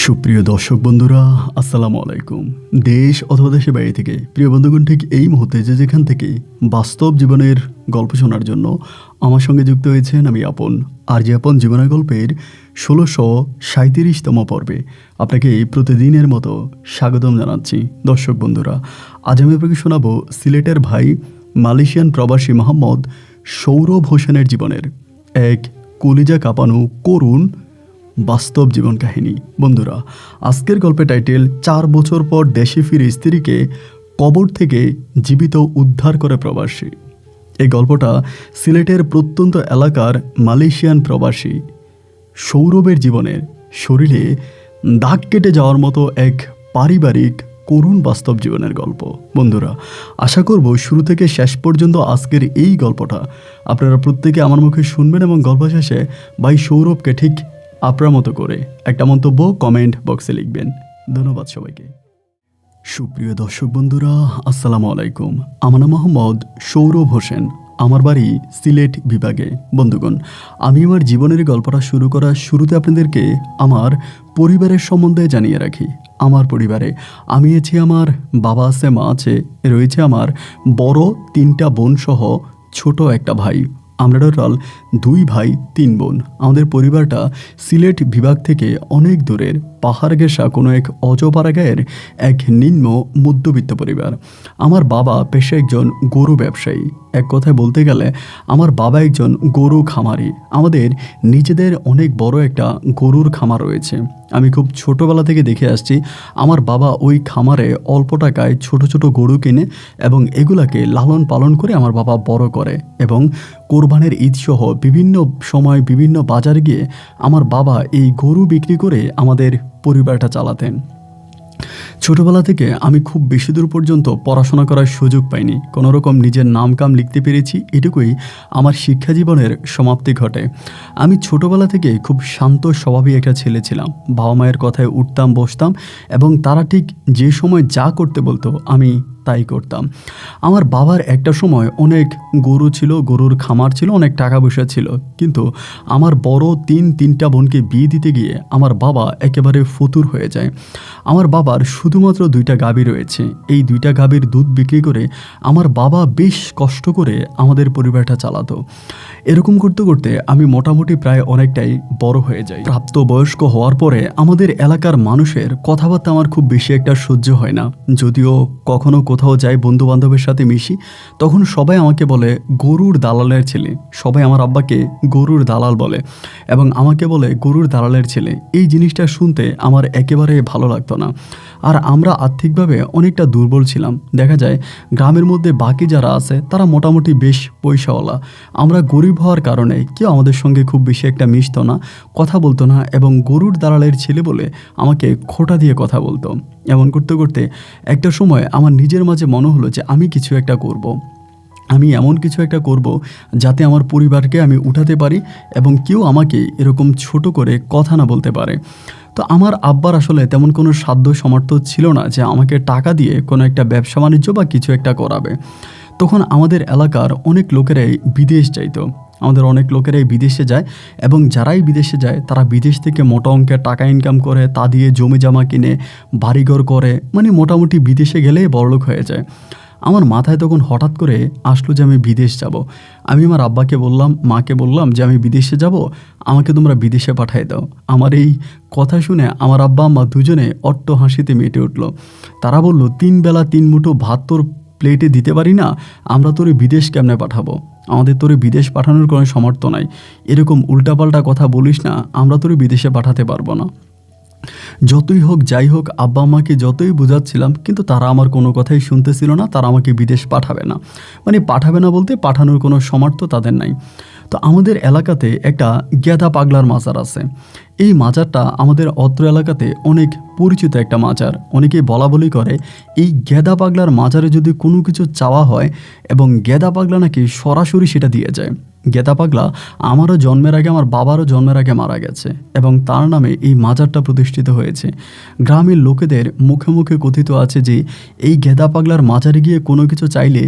সুপ্রিয় দর্শক বন্ধুরা, আসসালামু আলাইকুম। দেশ অথবা দেশের বাইরে থেকে প্রিয় বন্ধুগণ, ঠিক এই মুহূর্তে যে যেখান থেকে বাস্তব জীবনের গল্প শোনার জন্য আমার সঙ্গে যুক্ত হয়েছেন, আমি আপন আর যে আপন জীবনের গল্পের ১৬৩৭তম পর্বে আপনাকে প্রতিদিনের মতো স্বাগতম জানাচ্ছি। দর্শক বন্ধুরা, আজ আমি আপনাকে শোনাবো সিলেটের ভাই মালয়েশিয়ান প্রবাসী মোহাম্মদ সৌরভ হোসেনের জীবনের এক কলিজা কাঁপানো করুণ বাস্তব জীবন কাহিনী। বন্ধুরা, আজকের গল্পের টাইটেল ৪ বছর পর দেশে ফিরে স্ত্রীকে কবর থেকে জীবিত উদ্ধার করে প্রবাসী। এই গল্পটা সিলেটের প্রত্যন্ত এলাকার মালয়েশিয়ান প্রবাসী সৌরভের জীবনের শরীরে দাগ কেটে যাওয়ার মতো এক পারিবারিক করুণ বাস্তব জীবনের গল্প। বন্ধুরা, আশা করব শুরু থেকে শেষ পর্যন্ত আজকের এই গল্পটা আপনারা প্রত্যেকে আমার মুখে শুনবেন এবং গল্প শেষে ভাই সৌরভকে ঠিক আপনার মতো করে একটা মন্তব্য কমেন্ট বক্সে লিখবেন। ধন্যবাদ সবাইকে। সুপ্রিয় দর্শক বন্ধুরা, আসসালামু আলাইকুম। আমার নাম মোহাম্মদ সৌরভ হোসেন, আমার বাড়ি সিলেট বিভাগে। বন্ধুগণ, আমি আমার জীবনের গল্পটা শুরু করার শুরুতে আপনাদেরকে আমার পরিবারের সম্বন্ধে জানিয়ে রাখি। আমার পরিবারে আমি আছি, আমার বাবা আছে, মা আছে, রয়েছে আমার বড় 3টা বোন সহ ছোট একটা ভাই। আমরা টোটাল 2 ভাই 3 বোন। আমাদের পরিবারটা সিলেট বিভাগ থেকে অনেক দূরের পাহাড় ঘেঁষা কোনো এক অজপাড়া গায়ের এক নিম্ন মধ্যবিত্ত পরিবার। আমার বাবা পেশায় একজন গরু ব্যবসায়ী। এক কথায় বলতে গেলে আমার বাবা একজন গরু খামারি। আমাদের নিজেদের অনেক বড় একটা গরুর খামার রয়েছে। আমি খুব ছোটোবেলা থেকে দেখে আসছি আমার বাবা ওই খামারে অল্প টাকায় ছোট ছোট গরু কিনে এবং এগুলাকে লালন পালন করে আমার বাবা বড় করে এবং কোরবানের ঈদ সহ বিভিন্ন সময় বিভিন্ন বাজারে গিয়ে আমার বাবা এই গরু বিক্রি করে আমাদের পরিবারটা চালাতেন। ছোটোবেলা থেকে আমি খুব বেশি দূর পর্যন্ত পড়াশোনা করার সুযোগ পাইনি। কোনো রকম নিজের নাম কাম লিখতে পেরেছি, এটুকুই আমার শিক্ষা জীবনের সমাপ্তি ঘটে। আমি ছোটোবেলা থেকে খুব শান্ত স্বভাবী একটা ছেলে ছিলাম। বাবা মায়ের কথায় উঠতাম বসতাম এবং তারা ঠিক যে সময় যা করতে বলতো আমি তাই করতাম। আমার বাবার একটা সময় অনেক গরু ছিল, গরুর খামার ছিল, অনেক টাকা পয়সা ছিল, কিন্তু আমার বড় 3টা বোনকে বিয়ে দিতে গিয়ে আমার বাবা একেবারে ফতুর হয়ে যায়। আমার বাবার শুধুমাত্র 2টা গাভী রয়েছে। এই 2টা গাভীর দুধ বিক্রি করে আমার বাবা বেশ কষ্ট করে আমাদের পরিবারটা চালাতো। এরকম করতে করতে আমি মোটামুটি প্রায় অনেকটাই বড় হয়ে যাই। প্রাপ্তবয়স্ক হওয়ার পরে আমাদের এলাকার মানুষের কথাবার্তা আমার খুব বেশি একটা সহ্য হয় না। যদিও কখনো কোথাও যাই, বন্ধু বান্ধবের সাথে মিশি, তখন সবাই আমাকে বলে গরুর দালালের ছেলে। সবাই আমার আব্বাকে গরুর দালাল বলে এবং আমাকে বলে গরুর দালালের ছেলে। এই জিনিসটা শুনতে আমার একেবারে ভালো লাগতো না। আর আমরা আর্থিকভাবে অনেকটা দুর্বল ছিলাম। দেখা যায় গ্রামের মধ্যে বাকি যারা আছে তারা মোটামুটি বেশ পয়সাওয়ালা। আমরা গরিব হওয়ার কারণে কেউ আমাদের সঙ্গে খুব বেশি একটা মিশতো না, কথা বলতো না এবং গরুর দালালের ছেলে বলে আমাকে খোঁটা দিয়ে কথা বলতো। এমন করতে করতে একটা সময় আমার নিজের মাঝে মনে হলো যে আমি কিছু একটা করব। আমি এমন কিছু একটা করব যাতে আমার পরিবারকে আমি উঠাতে পারি এবং কেউ আমাকে এরকম ছোট করে কথা না বলতে পারে। তো আমার আব্বার আসলে তেমন কোনো সাধ্য সামর্থ্য ছিল না যে আমাকে টাকা দিয়ে কোনো একটা ব্যবসা বাণিজ্য বা কিছু একটা করাবে। তখন আমাদের এলাকার অনেক লোকেরাই বিদেশ যাইতো। আমাদের অনেক লোকেরাই বিদেশে যায় এবং যারাই বিদেশে যায় তারা বিদেশ থেকে মোটা অঙ্কের টাকা ইনকাম করে, তা দিয়ে জমি জমা কিনে বাড়িঘর করে, মানে মোটামুটি বিদেশে গেলেই বড়লোক হয়ে যায়। আমার মাথায় তখন হঠাৎ করে আসলো যে আমি বিদেশ যাব। আমি আমার আব্বাকে বললাম, মাকে বললাম যে আমি বিদেশে যাব, আমাকে তোমরা বিদেশে পাঠিয়ে দাও। আমার এই কথা শুনে আমার আব্বা আম্মা দুজনে অট্ট হাসিতে মেতে উঠল। তারা বলল, 3 বেলা 3 মুঠো ভাত তোর প্লেটে দিতে পারি না, আমরা তোরে বিদেশ কেমনে পাঠাবো? আমাদের তোরে বিদেশ পাঠানোর কোনো সামর্থ্য নাই। এরকম উল্টাপাল্টা কথা বলিস না, আমরা তোরে বিদেশে পাঠাতে পারবো না। যতই হোক যাই হোক, আব্বা আম্মাকে যতই বোঝাচ্ছিলাম কিন্তু তারা আমার কোনো কথাই শুনতেছিল না। তারা আমাকে বিদেশ পাঠাবে না, মানে পাঠাবে না বলতে পাঠানোর কোনো সামর্থ্য তাদের নাই। তো আমাদের এলাকাতে একটা গেদা পাগলার মাজার আছে। এই মাজারটা আমাদের অত্র এলাকাতে অনেক পরিচিত একটা মাজার। অনেকেই বলা বলি করে এই গেদা পাগলার মাজারে যদি কোনো কিছু চাওয়া হয় এবং গেদা পাগলা নাকি সরাসরি সেটা দিয়ে যায়। গেদা পাগলা আমারও জন্মের আগে, আমার বাবারও জন্মের আগে মারা গেছে এবং তার নামে এই মাজারটা প্রতিষ্ঠিত হয়েছে। গ্রামের লোকেদের মুখে মুখে কথিত আছে যে এই গেদা পাগলার মাজারে গিয়ে কোনো কিছু চাইলে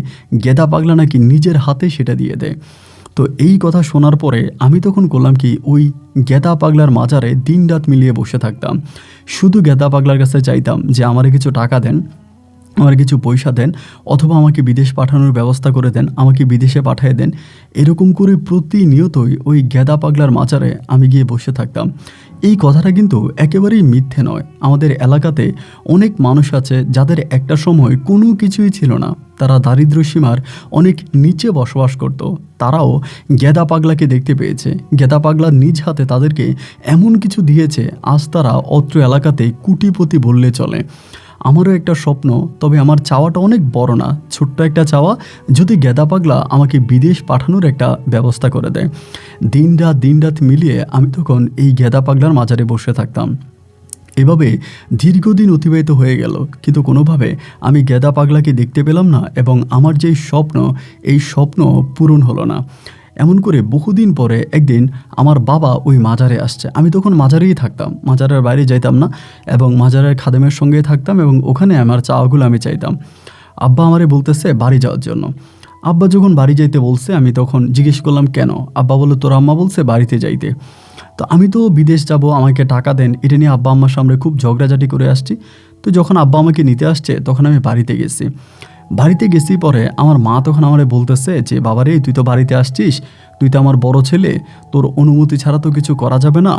গেদা পাগলা নাকি নিজের হাতে সেটা দিয়ে দেয়। তো এই কথা শোনার পরে আমি তখন করলাম কি, ওই গেদা পাগলার মাজারে দিন রাত মিলিয়ে বসে থাকতাম। শুধু গেদা পাগলার কাছে চাইতাম যে আমারে কিছু টাকা দেন, আমার কিছু পয়সা দেন, অথবা আমাকে বিদেশ পাঠানোর ব্যবস্থা করে দেন, আমাকে বিদেশে পাঠিয়ে দেন। এরকম করে প্রতিনিয়তই ওই গেদা পাগলার মাজারে আমি গিয়ে বসে থাকতাম। এই কথাটা কিন্তু একেবারেই মিথ্যে নয়। আমাদের এলাকাতে অনেক মানুষ আছে যাদের একটা সময় কোনো কিছুই ছিল না, তারা দারিদ্র্য সীমার অনেক নিচে বসবাস করত। তারাও গেদা পাগলাকে দেখতে পেয়েছে। গেদা পাগলা নিজ হাতে তাদেরকে এমন কিছু দিয়েছে, আজ তারা অত্র এলাকাতে কোটিপতি বললে চলে। আমারও একটা স্বপ্ন, তবে আমার চাওয়াটা অনেক বড় না, ছোট্ট একটা চাওয়া, যদি গেদা পাগলা আমাকে বিদেশ পাঠানোর একটা ব্যবস্থা করে দেয়। দিন রাত মিলিয়ে আমি তখন এই গেদা পাগলার মাজারে বসে থাকতাম। এভাবে দীর্ঘদিন অতিবাহিত হয়ে গেল, কিন্তু কোনোভাবে আমি গেদা পাগলাকে দেখতে পেলাম না, এবং আমার যেই স্বপ্ন, এই স্বপ্ন পূরণ হলো না। এমন করে বহুদিন পরে একদিন আমার বাবা ওই মাজারে আসছে। আমি তখন মাজারেই থাকতাম, মাজারের বাইরে যাইতাম না, এবং মাজারের খাদেমের সঙ্গে থাকতাম, এবং ওখানে আমার চাওয়াগুলো আমি চাইতাম। আব্বা আমারে বলতেছে বাড়ি যাওয়ার জন্য। আব্বা যখন বাড়ি যাইতে বলছে, আমি তখন জিজ্ঞেস করলাম কেন? আব্বা বলল তোর আম্মা বলছে বাড়িতে যাইতে। তো আমি তো বিদেশ যাব, আমাকে টাকা দেন, এটা নিয়ে আব্বা আম্মার সামনে খুব ঝগড়াঝাটি করে আসছি। তো যখন আব্বা আমাকে নিতে আসছে, তখন আমি বাড়িতে গেছি পরে আমার মা তখন আমারে বলতেছে যে বাবারে, তুই তো বাড়িতে আসছিস, তুই তো আমার বড় ছেলে, তোর অনুমতি ছাড়া তো কিছু করা যাবে না,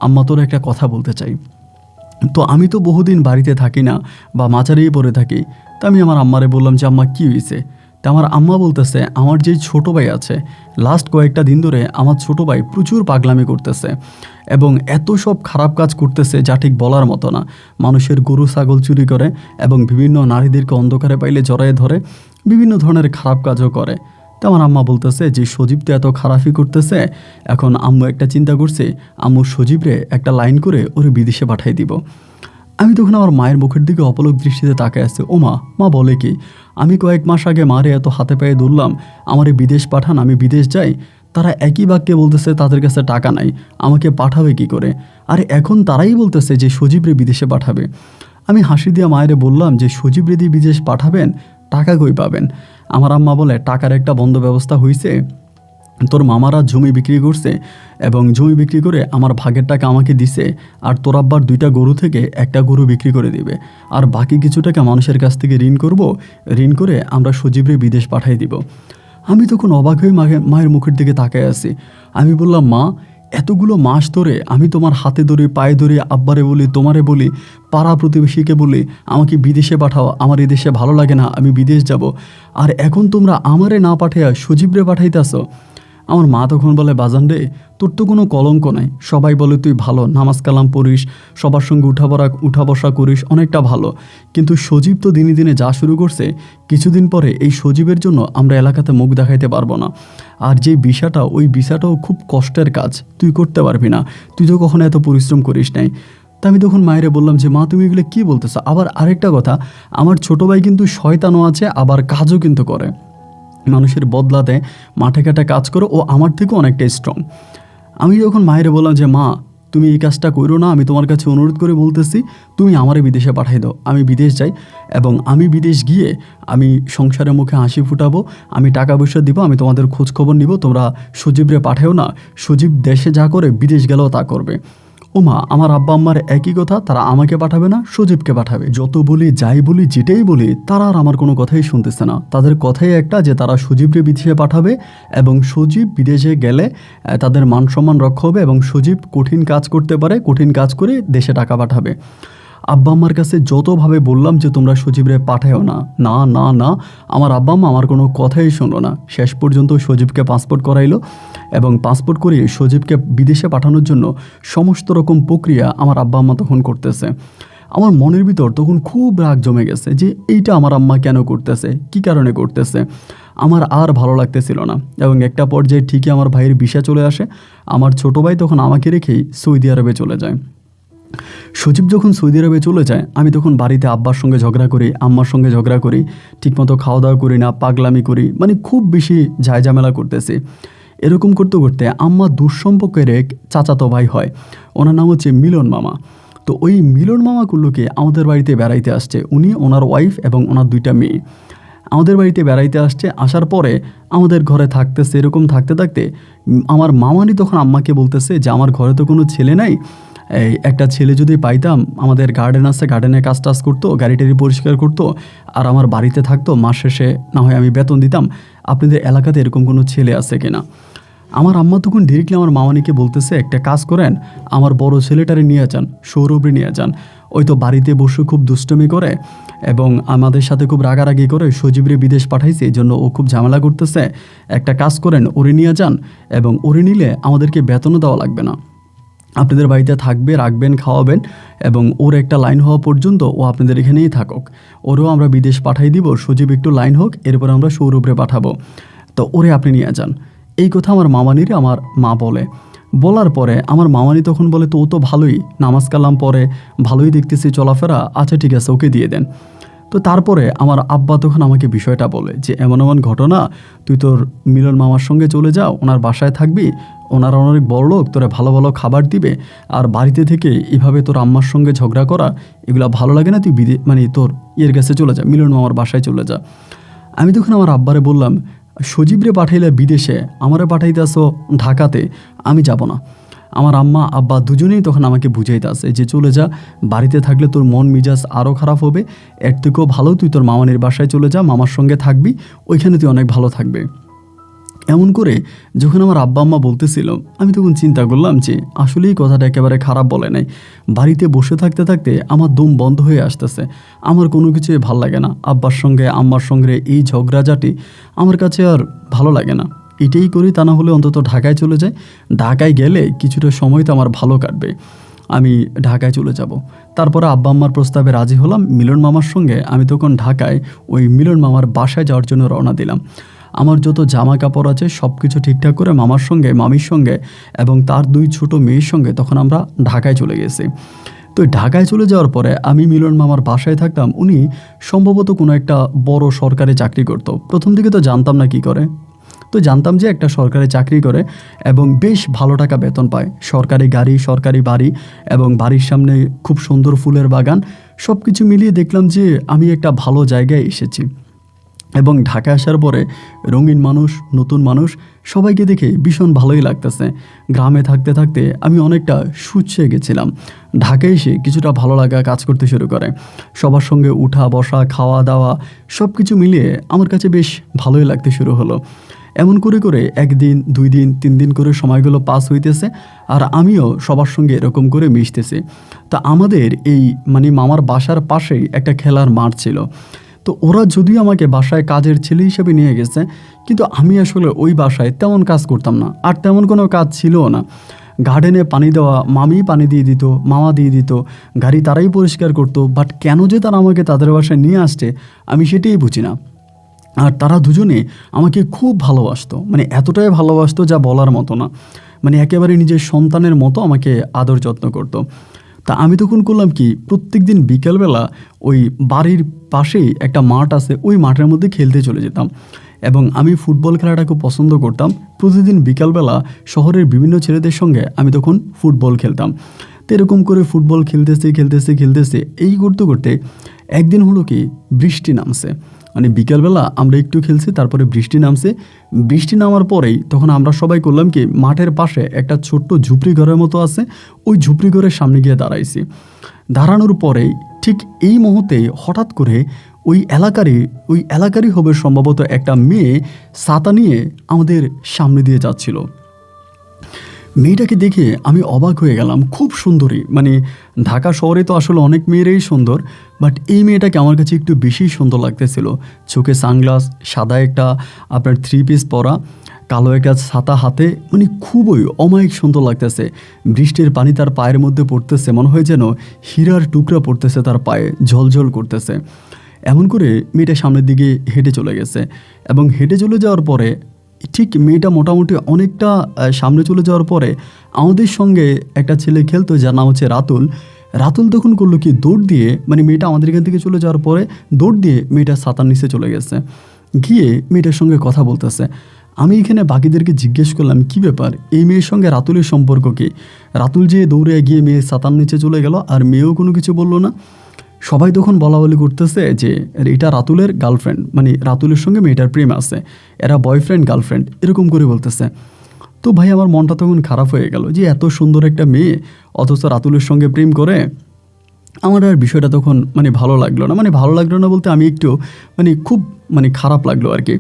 আম্মা তোর একটা কথা বলতে চাই। তো আমি তো বহুদিন বাড়িতে থাকি না, বা মাচারেই পড়ে থাকি। তা আমি আমার আম্মারে বললাম যে আম্মা কী হয়েছে? তা আমার আম্মা বলতেছে, আমার যেই ছোটো ভাই আছে, লাস্ট কয়েকটা দিন ধরে আমার ছোটো ভাই প্রচুর পাগলামি করতেছে, এবং এত সব খারাপ কাজ করতেছে যা ঠিক বলার মতো না। মানুষের গরু ছাগল চুরি করে, এবং বিভিন্ন নারীদেরকে অন্ধকারে পাইলে জড়ায়ে ধরে, বিভিন্ন ধরনের খারাপ কাজও করে। তো আমার আম্মা বলতেছে যে সজীব তো এত খারাপই করতেছে, এখন আম্মু একটা চিন্তা করছে, আম্মু সজীবরে একটা লাইন করে ওরে বিদেশে পাঠিয়ে দিব। আমি তখন আমার মায়ের মুখের দিকে অপলক দৃষ্টিতে তাকায় আসছে। ও মা বলে কি? আমি কয়েক মাস আগে মারে এত হাতে পায়ে ধরলাম, আমারে বিদেশ পাঠান, আমি বিদেশ যাই। তারা একই বাক্যে বলতেছে তাদের কাছে টাকা নাই, আমাকে পাঠাবে কি করে? আর এখন তারাই বলতেছে যে সজীবরে বিদেশে পাঠাবে। আমি হাসি দিয়ে মায়েরে বললাম যে সজীবরে দিয়ে বিদেশ পাঠাবেন, টাকা কই পাবেন? আমার আম্মা বলে টাকার একটা বন্ধ ব্যবস্থা হয়েছে, তোর মামারা জমি বিক্রি করছে, এবং জমি বিক্রি করে আমার ভাগের টাকা আমাকে দিছে, আর তোর আব্বার 2টা গরু থেকে একটা গরু বিক্রি করে দিবে, আর বাকি কিছু টাকা মানুষের কাছ থেকে ঋণ করব, ঋণ করে আমরা সজীবরে বিদেশ পাঠিয়ে দিব। আমি তখন অবাক হয়ে মায়ের মুখের দিকে তাকায় আছি। আমি বললাম মা, এতগুলো মাস ধরে আমি তোমার হাতে ধরে পায়ে ধরে আব্বারে বলি, তোমারে বলি, পাড়া প্রতিবেশীকে বলি আমাকে বিদেশে পাঠাও, আমার এই দেশে ভালো লাগে না, আমি বিদেশ যাব, আর এখন তোমরা আমারে না পাঠাইয়া সজীবরে পাঠাইতেছ। আমার মা তখন বলে বাজান রে, তোর তো কোনো কলঙ্ক নাই, সবাই বলে তুই ভালো, নামাজ কালাম পড়িস, সবার সঙ্গে উঠা বসা করিস, অনেকটা ভালো, কিন্তু সজীব তো দিনে দিনে যা শুরু করছে, কিছুদিন পরে এই সজীবের জন্য আমরা এলাকাতে মুখ দেখাইতে পারবো না। আর যেই বিষয়টা, ওই বিষয়টাও খুব কষ্টের কাজ, তুই করতে পারবি না, তুই তো কখনো এত পরিশ্রম করিস নাই। তা আমি তখন মায়েরে বললাম যে মা, তুমি এগুলো কী বলতেছো? আবার আরেকটা কথা, আমার ছোটো ভাই কিন্তু শয়তানও আছে, আবার কাজও কিন্তু করে, মানুষের বদলাতে মাঠে ঘাটে কাজ করো, ও আমার থেকেও অনেকটা স্ট্রং। আমি যখন মায়েরে বললাম যে মা, তুমি এই কাজটা করো না, আমি তোমার কাছে অনুরোধ করে বলতেছি, তুমি আমারে বিদেশে পাঠিয়ে দাও, আমি বিদেশ যাই, এবং আমি বিদেশ গিয়ে আমি সংসারের মুখে হাসি ফুটাবো, আমি টাকা পয়সা দিব, আমি তোমাদের খোঁজ খবর নিব, তোমরা সজীবরে পাঠাও না, সজীব দেশে যা করে বিদেশ গেলেও তা করবে। ও মা, আমার আব্বা আম্মার একই কথা, তারা আমাকে পাঠাবে না, সজীবকে পাঠাবে। যত বলি, যাই বলি, যেটাই বলি, তারা আর আমার কোনো কথাই শুনতেছে না। তাদের কথাই একটা, যে তারা সজীবকে বিদেশে পাঠাবে, এবং সজীব বিদেশে গেলে তাদের মান সম্মান রক্ষা হবে, এবং সজীব কঠিন কাজ করতে পারে, কঠিন কাজ করে দেশে টাকা পাঠাবে। আব্বা আম্মার কাছে যতভাবে বললাম যে তোমরা সজীবরে পাঠাও না, না না না, আমার আব্বা আম্মা আমার কোনো কথাই শুনলো না। শেষ পর্যন্ত সজীবকে পাসপোর্ট করাইলো, এবং পাসপোর্ট করিয়ে সজীবকে বিদেশে পাঠানোর জন্য সমস্ত রকম প্রক্রিয়া আমার আব্বা আম্মা তখন করতেছে। আমার মনের ভিতর তখন খুব রাগ জমে গেছে যে এইটা আমার আম্মা কেন করতেছে, কী কারণে করতেছে। আমার আর ভালো লাগতেছিল না, এবং একটা পর্যায়ে ঠিকই আমার ভাইয়ের ভিসা চলে আসে। আমার ছোটো ভাই তখন আমাকে রেখেই সৌদি আরবে চলে যায়। সজীব যখন সৌদি আরবে চলে যায়, আমি তখন বাড়িতে আব্বার সঙ্গে ঝগড়া করি, আম্মার সঙ্গে ঝগড়া করি, ঠিকমতো খাওয়া দাওয়া করি না, পাগলামি করি, মানে খুব বেশি ঝামেলা করতেছি। এরকম করতে করতে আম্মা দুঃসম্পর্কের এক চাচাতো ভাই হয়, ওনার নাম হচ্ছে মিলন মামা। তো ওই মিলন মামা কুল্লুকে আমাদের বাড়িতে বেড়াইতে আসছে, উনি, ওনার ওয়াইফ এবং ওনার 2টা মেয়ে। আমাদের বাড়িতে বেড়াইতে আসছে, আসার পরে আমাদের ঘরে থাকতেছে। এরকম থাকতে থাকতে আমার মামানি তখন আম্মাকে বলতেছে যে আমার ঘরে তো কোনো ছেলে নাই, এই একটা ছেলে যদি পাইতাম, আমাদের গার্ডেন আছে, গার্ডেনে কাজ টাজ করতো, গাড়ি টাড়ি পরিষ্কার করতো, আর আমার বাড়িতে থাকতো, মাস শেষে না হয় আমি বেতন দিতাম। আপনাদের এলাকাতে এরকম কোনো ছেলে আছে কিনা? আমার আম্মা তখন ডিরেক্টলি আমার মামানিকে বলতেছে, একটা কাজ করেন, আমার বড় ছেলেটারে নিয়ে যান, সৌরভে নিয়ে যান। ওই তো বাড়িতে বসে খুব দুষ্টমি করে এবং আমাদের সাথে খুব রাগারাগি করে, সজীবরে বিদেশ পাঠাইছে, এই জন্য ও খুব ঝামেলা করতেছে। একটা কাজ করেন, ওরে নিয়ে যান, এবং ওরে নিলে আমাদেরকে বেতনও দেওয়া লাগবে না, আপনাদের বাড়িতে থাকবে, রাখবেন, খাওয়াবেন, এবং ওর একটা লাইন হওয়া পর্যন্ত ও আপনাদের এখানেই থাকুক। ওরেও আমরা বিদেশ পাঠাই দিব, সজীব একটু লাইন হোক, এরপর আমরা সৌরভরে পাঠাবো, তো ওরে আপনি নিয়ে যান। এই কথা আমার মামানিরে আমার মা বলে। বলার পরে আমার মামানি তখন বলে, তো ও তো ভালোই নামাজ কালাম পরে, ভালোই দেখতেছি চলাফেরা, আচ্ছা ঠিক আছে ওকে দিয়ে দেন। তো তারপরে আমার আব্বা তখন আমাকে বিষয়টা বলে যে এমন এমন ঘটনা, তুই তোর মিলন মামার সঙ্গে চলে যাও, ওনার বাসায় থাকবি, ওনারা অনেক বড় লোক, তোরা ভালো ভালো খাবার দিবে, আর বাড়িতে থেকে এভাবে তোর আম্মার সঙ্গে ঝগড়া করা এগুলো ভালো লাগে না, তুই মানে তোর কাছে চলে যা, মিলন মামার বাসায় চলে যা। আমি তখন আমার আব্বারে বললাম, সজীবরে পাঠাইলে বিদেশে, আমারে পাঠাইতে আসো ঢাকাতে, আমি যাব না। আমার আম্মা আব্বা দুজনেই তখন আমাকে বুঝাইতে আসে যে চলে যা, বাড়িতে থাকলে তোর মন মিজাজ আরও খারাপ হবে, এর থেকেও ভালো তুই তোর মামানির বাসায় চলে যা, মামার সঙ্গে থাকবি, ওইখানে তুই অনেক ভালো থাকবে। এমন করে যখন আমার আব্বা আম্মা বলতেছিল, আমি তখন চিন্তা করলাম যে আসলেই কথাটা একেবারে খারাপ বলে নাই। বাড়িতে বসে থাকতে থাকতে আমার দম বন্ধ হয়ে আসতেছে, আমার কোনো কিছুই ভাল লাগে না। আব্বার সঙ্গে আম্মার সঙ্গে এই ঝগড়াঝাটি আমার কাছে আর ভালো লাগে না। এটাই করি, তা না হলে অন্তত ঢাকায় চলে যাই, ঢাকায় গেলে কিছুটা সময় তো আমার ভালো কাটবে, আমি ঢাকায় চলে যাব। তারপরে আব্বা আম্মার প্রস্তাবে রাজি হলাম মিলন মামার সঙ্গে। আমি তখন ঢাকায় ওই মিলন মামার বাসায় যাওয়ার জন্য রওনা দিলাম। আমার যত জামা কাপড় আছে সব কিছু ঠিকঠাক করে মামার সঙ্গে, মামির সঙ্গে এবং তার দুই ছোট মেয়ের সঙ্গে তখন আমরা ঢাকায় চলে গেছি। তো ঢাকায় চলে যাওয়ার পরে আমি মিলন মামার বাসায় থাকতাম। উনি সম্ভবত কোনো একটা বড় সরকারি চাকরি করতো। প্রথম দিকে তো জানতাম না কি করে, তো জানতাম যে একটা সরকারি চাকরি করে এবং বেশ ভালো টাকা বেতন পায়, সরকারি গাড়ি, সরকারি বাড়ি, এবং বাড়ির সামনে খুব সুন্দর ফুলের বাগান। সব কিছু মিলিয়ে দেখলাম যে আমি একটা ভালো জায়গায় এসেছি। এবং ঢাকায় আসার পরে রঙিন মানুষ, নতুন মানুষ, সবাইকে দেখে ভীষণ ভালোই লাগতেছে। গ্রামে থাকতে থাকতে আমি অনেকটা শুচ্ছে গেছিলাম। ঢাকায় এসে কিছুটা ভালো লাগা কাজ করতে শুরু করে। সবার সঙ্গে উঠা বসা, খাওয়া দাওয়া সব কিছু মিলিয়ে আমার কাছে বেশ ভালোই লাগতে শুরু হলো। এমন করে করে একদিন, 2 দিন, 3 দিন করে সময়গুলো পাস হইতেছে, আর আমিও সবার সঙ্গে এরকম করে মিশতেছি। তো আমাদের এই মানে মামার বাসার পাশেই একটা খেলার মাঠ ছিল। তো ওরা যদিও আমাকে বাসায় কাজের ছেলে হিসেবে নিয়ে গেছে, কিন্তু আমি আসলে ওই বাসায় তেমন কাজ করতাম না, আর তেমন কোনো কাজ ছিলও না। গার্ডেনে পানি দেওয়া মামি পানি দিয়ে দিত, মামা দিয়ে দিত, গাড়ি তারাই পরিষ্কার করতো। বাট কেন যে তারা আমাকে তাদের বাসায় নিয়ে আসছে আমি সেটাই বুঝি না। আর তারা দুজনে আমাকে খুব ভালোবাসতো, মানে এতটাই ভালোবাসতো যা বলার মতো না, মানে একেবারে নিজের সন্তানের মতো আমাকে আদর যত্ন করতো। তা আমি তখন করলাম কি, প্রত্যেক দিন বিকেলবেলা ওই বাড়ির পাশেই একটা মাঠ আছে, ওই মাঠের মধ্যে খেলতে চলে যেতাম। এবং আমি ফুটবল খেলাটা খুব পছন্দ করতাম। প্রতিদিন বিকালবেলা শহরের বিভিন্ন ছেলেদের সঙ্গে আমি তখন ফুটবল খেলতাম। তো এরকম করে ফুটবল খেলতেছে এই করতে করতে একদিন হলো কি, বৃষ্টি নামছে। মানে বিকালবেলা আমরা একটু খেলছি, তারপরে বৃষ্টি নামছে। বৃষ্টি নামার পরেই তখন আমরা সবাই করলাম কি, মাঠের পাশে একটা ছোট্ট ঝুপড়ি ঘরের মতো আছে, ওই ঝুপড়ি ঘরের সামনে গিয়ে দাঁড়াইছি। দাঁড়ানোর পরেই ঠিক এই মুহূর্তে হঠাৎ করে ওই এলাকারই হবে সম্ভবত একটা মেয়ে ছাতা নিয়ে আমাদের সামনে দিয়ে যাচ্ছিল। মেয়েটাকে দেখে আমি অবাক হয়ে গেলাম, খুব সুন্দরী। মানে ঢাকা শহরে তো আসলে অনেক মেয়েরাই সুন্দর, বাট এই মেয়েটাকে আমার কাছে একটু বেশি সুন্দর লাগতেছিল। চোখে সানগ্লাস, সাদা একটা আপনার 3 পিস পরা, কালো একটা ছাতা হাতে, মানে খুবই অমায়িক সুন্দর লাগতেছে। বৃষ্টির পানি তার পায়ের মধ্যে পড়তেছে, মনে হয় যেন হীরার টুকরা পড়তেছে তার পায়ে, ঝলঝল করতেছে। এমন করে মেয়েটা সামনের দিকে হেঁটে চলে গেছে, এবং হেঁটে চলে যাওয়ার পরে ঠিক মেয়েটা মোটামুটি অনেকটা সামনে চলে যাওয়ার পরে আমাদের সঙ্গে একটা ছেলে খেলতো, যার নাম হচ্ছে রাতুল। রাতুল তখন করলো কি, দৌড় দিয়ে, মানে মেয়েটা আমাদের এখান থেকে চলে যাওয়ার পরে দৌড় দিয়ে মেয়েটা ছাতার নিচে চলে গেছে, গিয়ে মেয়েটার সঙ্গে কথা বলতেছে। আমি এখানে বাকিদেরকে জিজ্ঞেস করলাম, কি ব্যাপার, এই মেয়ের সঙ্গে রাতুলের সম্পর্ক কি? রাতুল যে দৌড়ে গিয়ে মেয়ের ছাতার নিচে চলে গেল, আর মেয়েও কোনো কিছু বললো না। সবাই তখন বলা বলি করতেছে যে এটা রাতুলের গার্লফ্রেন্ড, মানে রাতুলের সঙ্গে মেয়েটার প্রেম আছে, এরা বয়ফ্রেন্ড গার্লফ্রেন্ড এরকম করে বলতেছে। তো ভাই আমার মনটা তখন খারাপ হয়ে গেল যে এত সুন্দর একটা মেয়ে অথচ রাতুলের সঙ্গে প্রেম করে। আমার আর বিষয়টা তখন মানে ভালো লাগলো না, মানে ভালো লাগলো না বলতে আমি একটু মানে খুব মানে খারাপ লাগলো আর কি।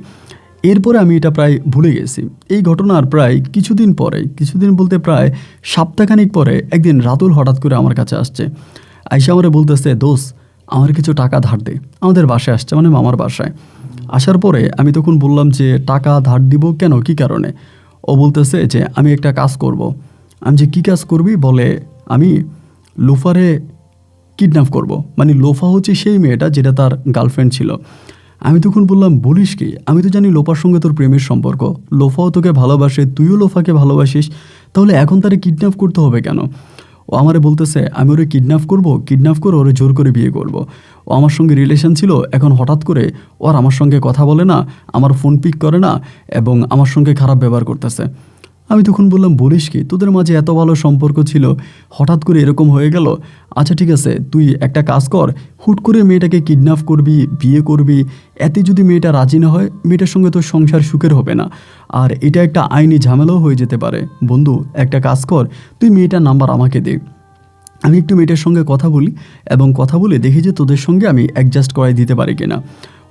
এরপরে আমি এটা প্রায় ভুলে গেছি। এই ঘটনার প্রায় কিছুদিন পরে, কিছুদিন বলতে প্রায় সপ্তাহখানিক পরে একদিন রাতুল হঠাৎ করে আমার কাছে আসছে। আইসা আমারে বলতেছে, দোস্ত আমার কিছু টাকা ধার দে। আমাদের বাসায় আসছে, মানে মামার বাসায়। আসার পরে আমি তখন বললাম যে টাকা ধার দিব কেন, কী কারণে? ও বলতেছে যে আমি একটা কাজ করব। আমি যে কী কাজ করবি? বলে আমি লোফারে কিডন্যাপ করব। মানে লোফা হচ্ছে সেই মেয়েটা যেটা তার গার্লফ্রেন্ড ছিল। আমি তখন বললাম, বলিস কি? আমি তো জানি লোফার সঙ্গে তোর প্রেমের সম্পর্ক, লোফাও তোকে ভালোবাসে, তুইও লোফাকে ভালোবাসিস, তাহলে এখন তারে কিডন্যাপ করতে হবে কেন? ও আমারে বলতেছে আমি ওরে কিডন্যাপ করব, কিডন্যাপ করে ওরে জোর করে বিয়ে করব। ও আমার সঙ্গে রিলেশন ছিল, এখন হঠাৎ করে ও আর আমার সঙ্গে কথা বলে না, আমার ফোন পিক করে না এবং আমার সঙ্গে খারাপ ব্যবহার করতেছে। আমি তখন বললাম, বলিস কি? তোদের মাঝে এত ভালো সম্পর্ক ছিল, হঠাৎ করে এরকম হয়ে গেল? আচ্ছা ঠিক আছে, তুই একটা কাজ কর, হুট করে মেয়েটাকে কিডন্যাপ করবি, বিয়ে করবি, এতে যদি মেয়েটা রাজি না হয়, মেয়েটার সঙ্গে তোর সংসার সুখের হবে না, আর এটা একটা আইনি ঝামেলাও হয়ে যেতে পারে। বন্ধু একটা কাজ কর, তুই মেয়েটার নাম্বার আমাকে দে, আমি একটু মেয়েটার সঙ্গে কথা বলি এবং কথা বলে দেখি যে তোদের সঙ্গে আমি অ্যাডজাস্ট করাই দিতে পারি কিনা।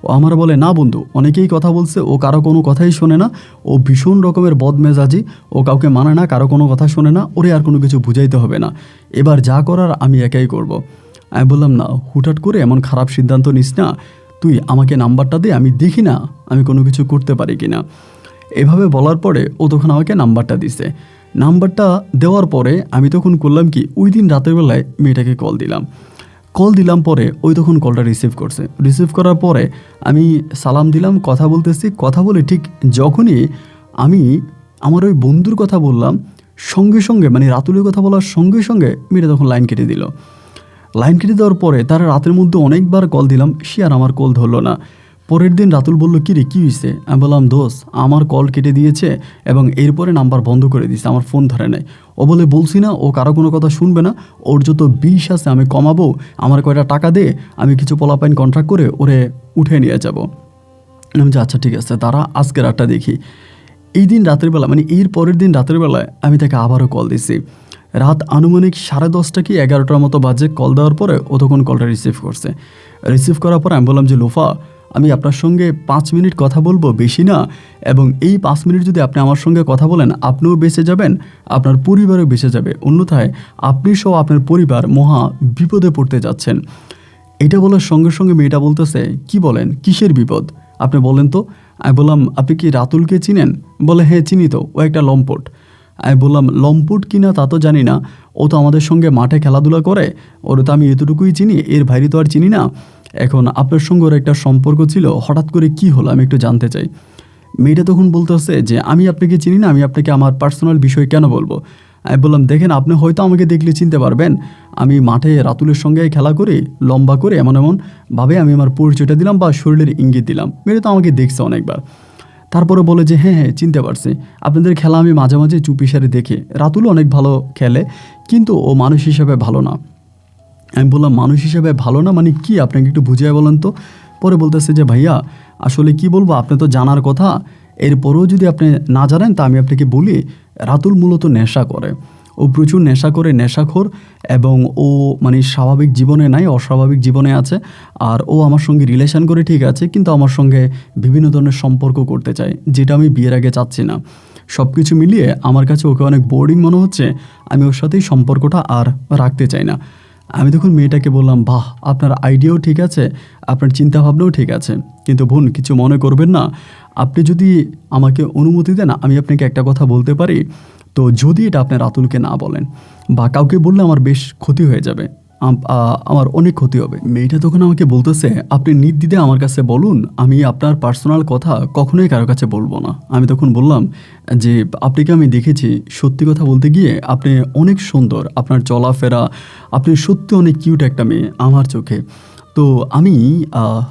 ও আমার বলে, না বন্ধু, অনেকেই কথা বলছে, ও কারো কোনো কথাই শোনে না, ও ভীষণ রকমের বদমেজাজি, ও কাউকে মানে না, কারো কোনো কথা শোনে না, ওরে আর কোনো কিছু বুঝাইতে হবে না, এবার যা করার আমি একাই করব। আমি বললাম, না, হুটহাট করে এমন খারাপ সিদ্ধান্ত নিস না, তুই আমাকে নাম্বারটা দে, আমি দেখি না আমি কোনো কিছু করতে পারি কি না। এভাবে বলার পরে ও তখন আমাকে নাম্বারটা দিছে। নাম্বারটা দেওয়ার পরে আমি তখন করলাম কি, ওই দিন রাতের বেলায় মেয়েটাকে কল দিলাম পরে ওই তখন কলটা রিসিভ করছে। রিসিভ করার পরে আমি সালাম দিলাম, কথা বলতেছি, কথা বলে ঠিক যখনই আমি আমার ওই বন্ধুর কথা বললাম, সঙ্গে সঙ্গে মানে রাতুলের কথা বলার সঙ্গে সঙ্গে মেয়েটা তখন লাইন কেটে দিল। লাইন কেটে দেওয়ার পরে তারা রাতের মধ্যে অনেকবার কল দিলাম, সে আর আমার কল ধরলো না। পরের দিন রাতুল বলল, কী রে, কী হয়েছে? আমি বললাম, দোস্ত আমার কল কেটে দিয়েছে এবং এরপরে নাম্বার বন্ধ করে দিয়েছে, আমার ফোন ধরে নেয়। ও বলে, বলছি না ও কারো কোনো কথা শুনবে না, ওর যত বিষ আছে আমি কমাবো, আমার কয়টা টাকা দে, আমি কিছু পোলাপাইন কন্ট্রাক্ট করে ওরে উঠে নিয়ে যাব। আমি যে আচ্ছা ঠিক আছে, তারা আজকে রাতটা দেখি। এই দিন রাতের বেলা মানে এর পরের দিন রাতের বেলায় আমি তাকে আবারও কল দিছি। রাত আনুমানিক 10:30 কি 11টার মতো বাজে। কল দেওয়ার পরে ও তখন কলটা রিসিভ করছে। রিসিভ করার পর আমি বললাম যে, লোফা আমি আপনার সঙ্গে 5 মিনিট কথা বলবো, বেশি না, এবং এই 5 মিনিট যদি আপনি আমার সঙ্গে কথা বলেন, আপনিও বেঁচে যাবেন, আপনার পরিবারও বেঁচে যাবে, অন্যথায় আপনি সহ আপনার পরিবার মহা বিপদে পড়তে যাচ্ছেন। এটা বলার সঙ্গে সঙ্গে মেয়েটা বলতেছে, কি বলেন, কিসের বিপদ আপনি বলেন তো? আমি বললাম, আপনি কি রাতুলকে চিনেন? বলে, হ্যাঁ চিনি তো, ও একটা লম্পট। আমি বললাম, লম্পট কিনা তা তো জানি না, ও তো আমাদের সঙ্গে মাঠে খেলাধুলা করে, ওর তো আমি এতটুকুই চিনি, এর বাইরে তো আর চিনি না। এখন আপনার সঙ্গে ওর একটা সম্পর্ক ছিল, হঠাৎ করে কি হলো আমি একটু জানতে চাই। মেয়েটা তখন বলতেছে যে আমি আপনাকে চিনি না, আমি আপনাকে আমার পার্সোনাল বিষয় কেন বলবো? আমি বললাম, দেখেন আপনি হয়তো আমাকে দেখলে চিনতে পারবেন, আমি মাঠে রাতুলের সঙ্গে খেলা করি, লম্বা করে এমন এমন ভাবে আমি আমার পরিচয়টা দিলাম বা শরীরের ইঙ্গিত দিলাম। মেয়েটা তো আমাকে দেখছে অনেকবার। তারপরে বলে যে হ্যাঁ হ্যাঁ চিনতে পারছি, আপনাদের খেলা আমি মাঝে মাঝে চুপিসারে দেখি, রাতুলও অনেক ভালো খেলে, কিন্তু ও মানুষ হিসেবে ভালো না। আমি বললাম, মানুষ হিসেবে ভালো না মানে কি, আপনাকে একটু বুঝিয়ে বলেন তো। পরে বলতেছে যে ভাইয়া আসলে কি বলবো, আপনি তো জানার কথা, এরপরেও যদি আপনি না জানেন তা আমি আপনাকে বলি, রাতুল মূলত নেশা করে, ও প্রচুর নেশা করে, নেশাখোর, এবং ও মানে স্বাভাবিক জীবনে নাই, অস্বাভাবিক জীবনে আছে। আর ও আমার সঙ্গে রিলেশন করে ঠিক আছে, কিন্তু আমার সঙ্গে বিভিন্ন ধরনের সম্পর্ক করতে চায়, যেটা আমি বিয়ের আগে চাচ্ছি না। সব কিছু মিলিয়ে আমার কাছে ওকে অনেক বোরিং মনে হচ্ছে, আমি ওর সাথেই সম্পর্কটা আর রাখতে চাই না। আমি তখন মেয়েটাকে বললাম, বাহ, আপনার আইডিয়াও ঠিক আছে, আপনার চিন্তাভাবনাও ঠিক আছে, কিন্তু বোন কিছু মনে করবেন না, আপনি যদি আমাকে অনুমতি দেন আমি আপনাকে একটা কথা বলতে পারি। তো যদি এটা আপনি রাতুলকে না বলেন বা কাউকে বললে আমার বেশ ক্ষতি হয়ে যাবে, আমার অনেক ক্ষতি হবে। মেয়েটা তখন আমাকে বলতেছে, আপনি নির্দ্বিধায় আমার কাছে বলুন, আমি আপনার পার্সোনাল কথা কখনোই কারো কাছে বলবো না। আমি তখন বললাম যে আপনাকে আমি দেখেছি, সত্যি কথা বলতে গিয়ে আপনি অনেক সুন্দর, আপনার চলাফেরা, আপনি সত্যি অনেক কিউট একটা মেয়ে আমার চোখে। তো আমি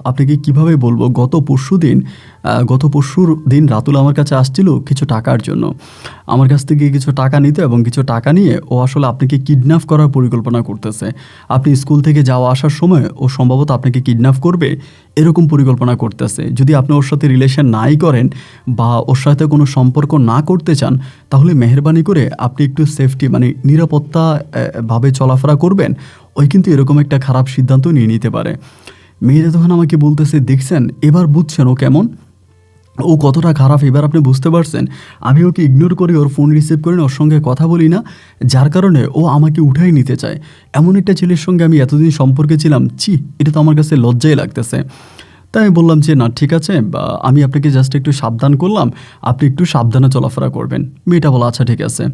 আপনাকে কিভাবে বলবো, গত পরশুদিন রাতুল আমার কাছে আসছিল কিছু টাকার জন্য। আমার কাছ থেকে কিছু টাকা নিতে এবং কিছু টাকা নিয়ে ও আসলে আপনাকে কিডন্যাপ করার পরিকল্পনা করতেছে। আপনি স্কুল থেকে যাওয়া আসার সময় ও সম্ভবত আপনাকে কিডন্যাপ করবে, এরকম পরিকল্পনা করতেছে। যদি আপনি ওর সাথে রিলেশন নাই করেন বা ওর সাথে কোনো সম্পর্ক না করতে চান, তাহলে মেহেরবানি করে আপনি একটু সেফটি মানে নিরাপত্তা ভাবে চলাফেরা করবেন। ওই কিন্তু এরকম একটা খারাপ সিদ্ধান্ত নিয়ে নিতে পারে। মেয়েরা তখন আমাকে বলতেছে, দেখছেন এবার বুঝছেন ও কেমন, ও কতটা খারাপ এবার আপনি বুঝতে পারছেন। আমি ওকে ইগনোর করি, ওর ফোন রিসিভ করি না, ওর সঙ্গে কথা বলি না, যার কারণে ও আমাকে উঠাই নিতে চায়। এমন একটা ছেলের সঙ্গে আমি এতদিন সম্পর্কে ছিলাম, এটা তো আমার কাছে লজ্জাই লাগতেছে। তাই আমি বললাম যে না ঠিক আছে, আমি আপনাকে জাস্ট একটু সাবধান করলাম, আপনি একটু সাবধানে চলাফেরা করবেন। মেয়েটা বলা আচ্ছা ঠিক আছে।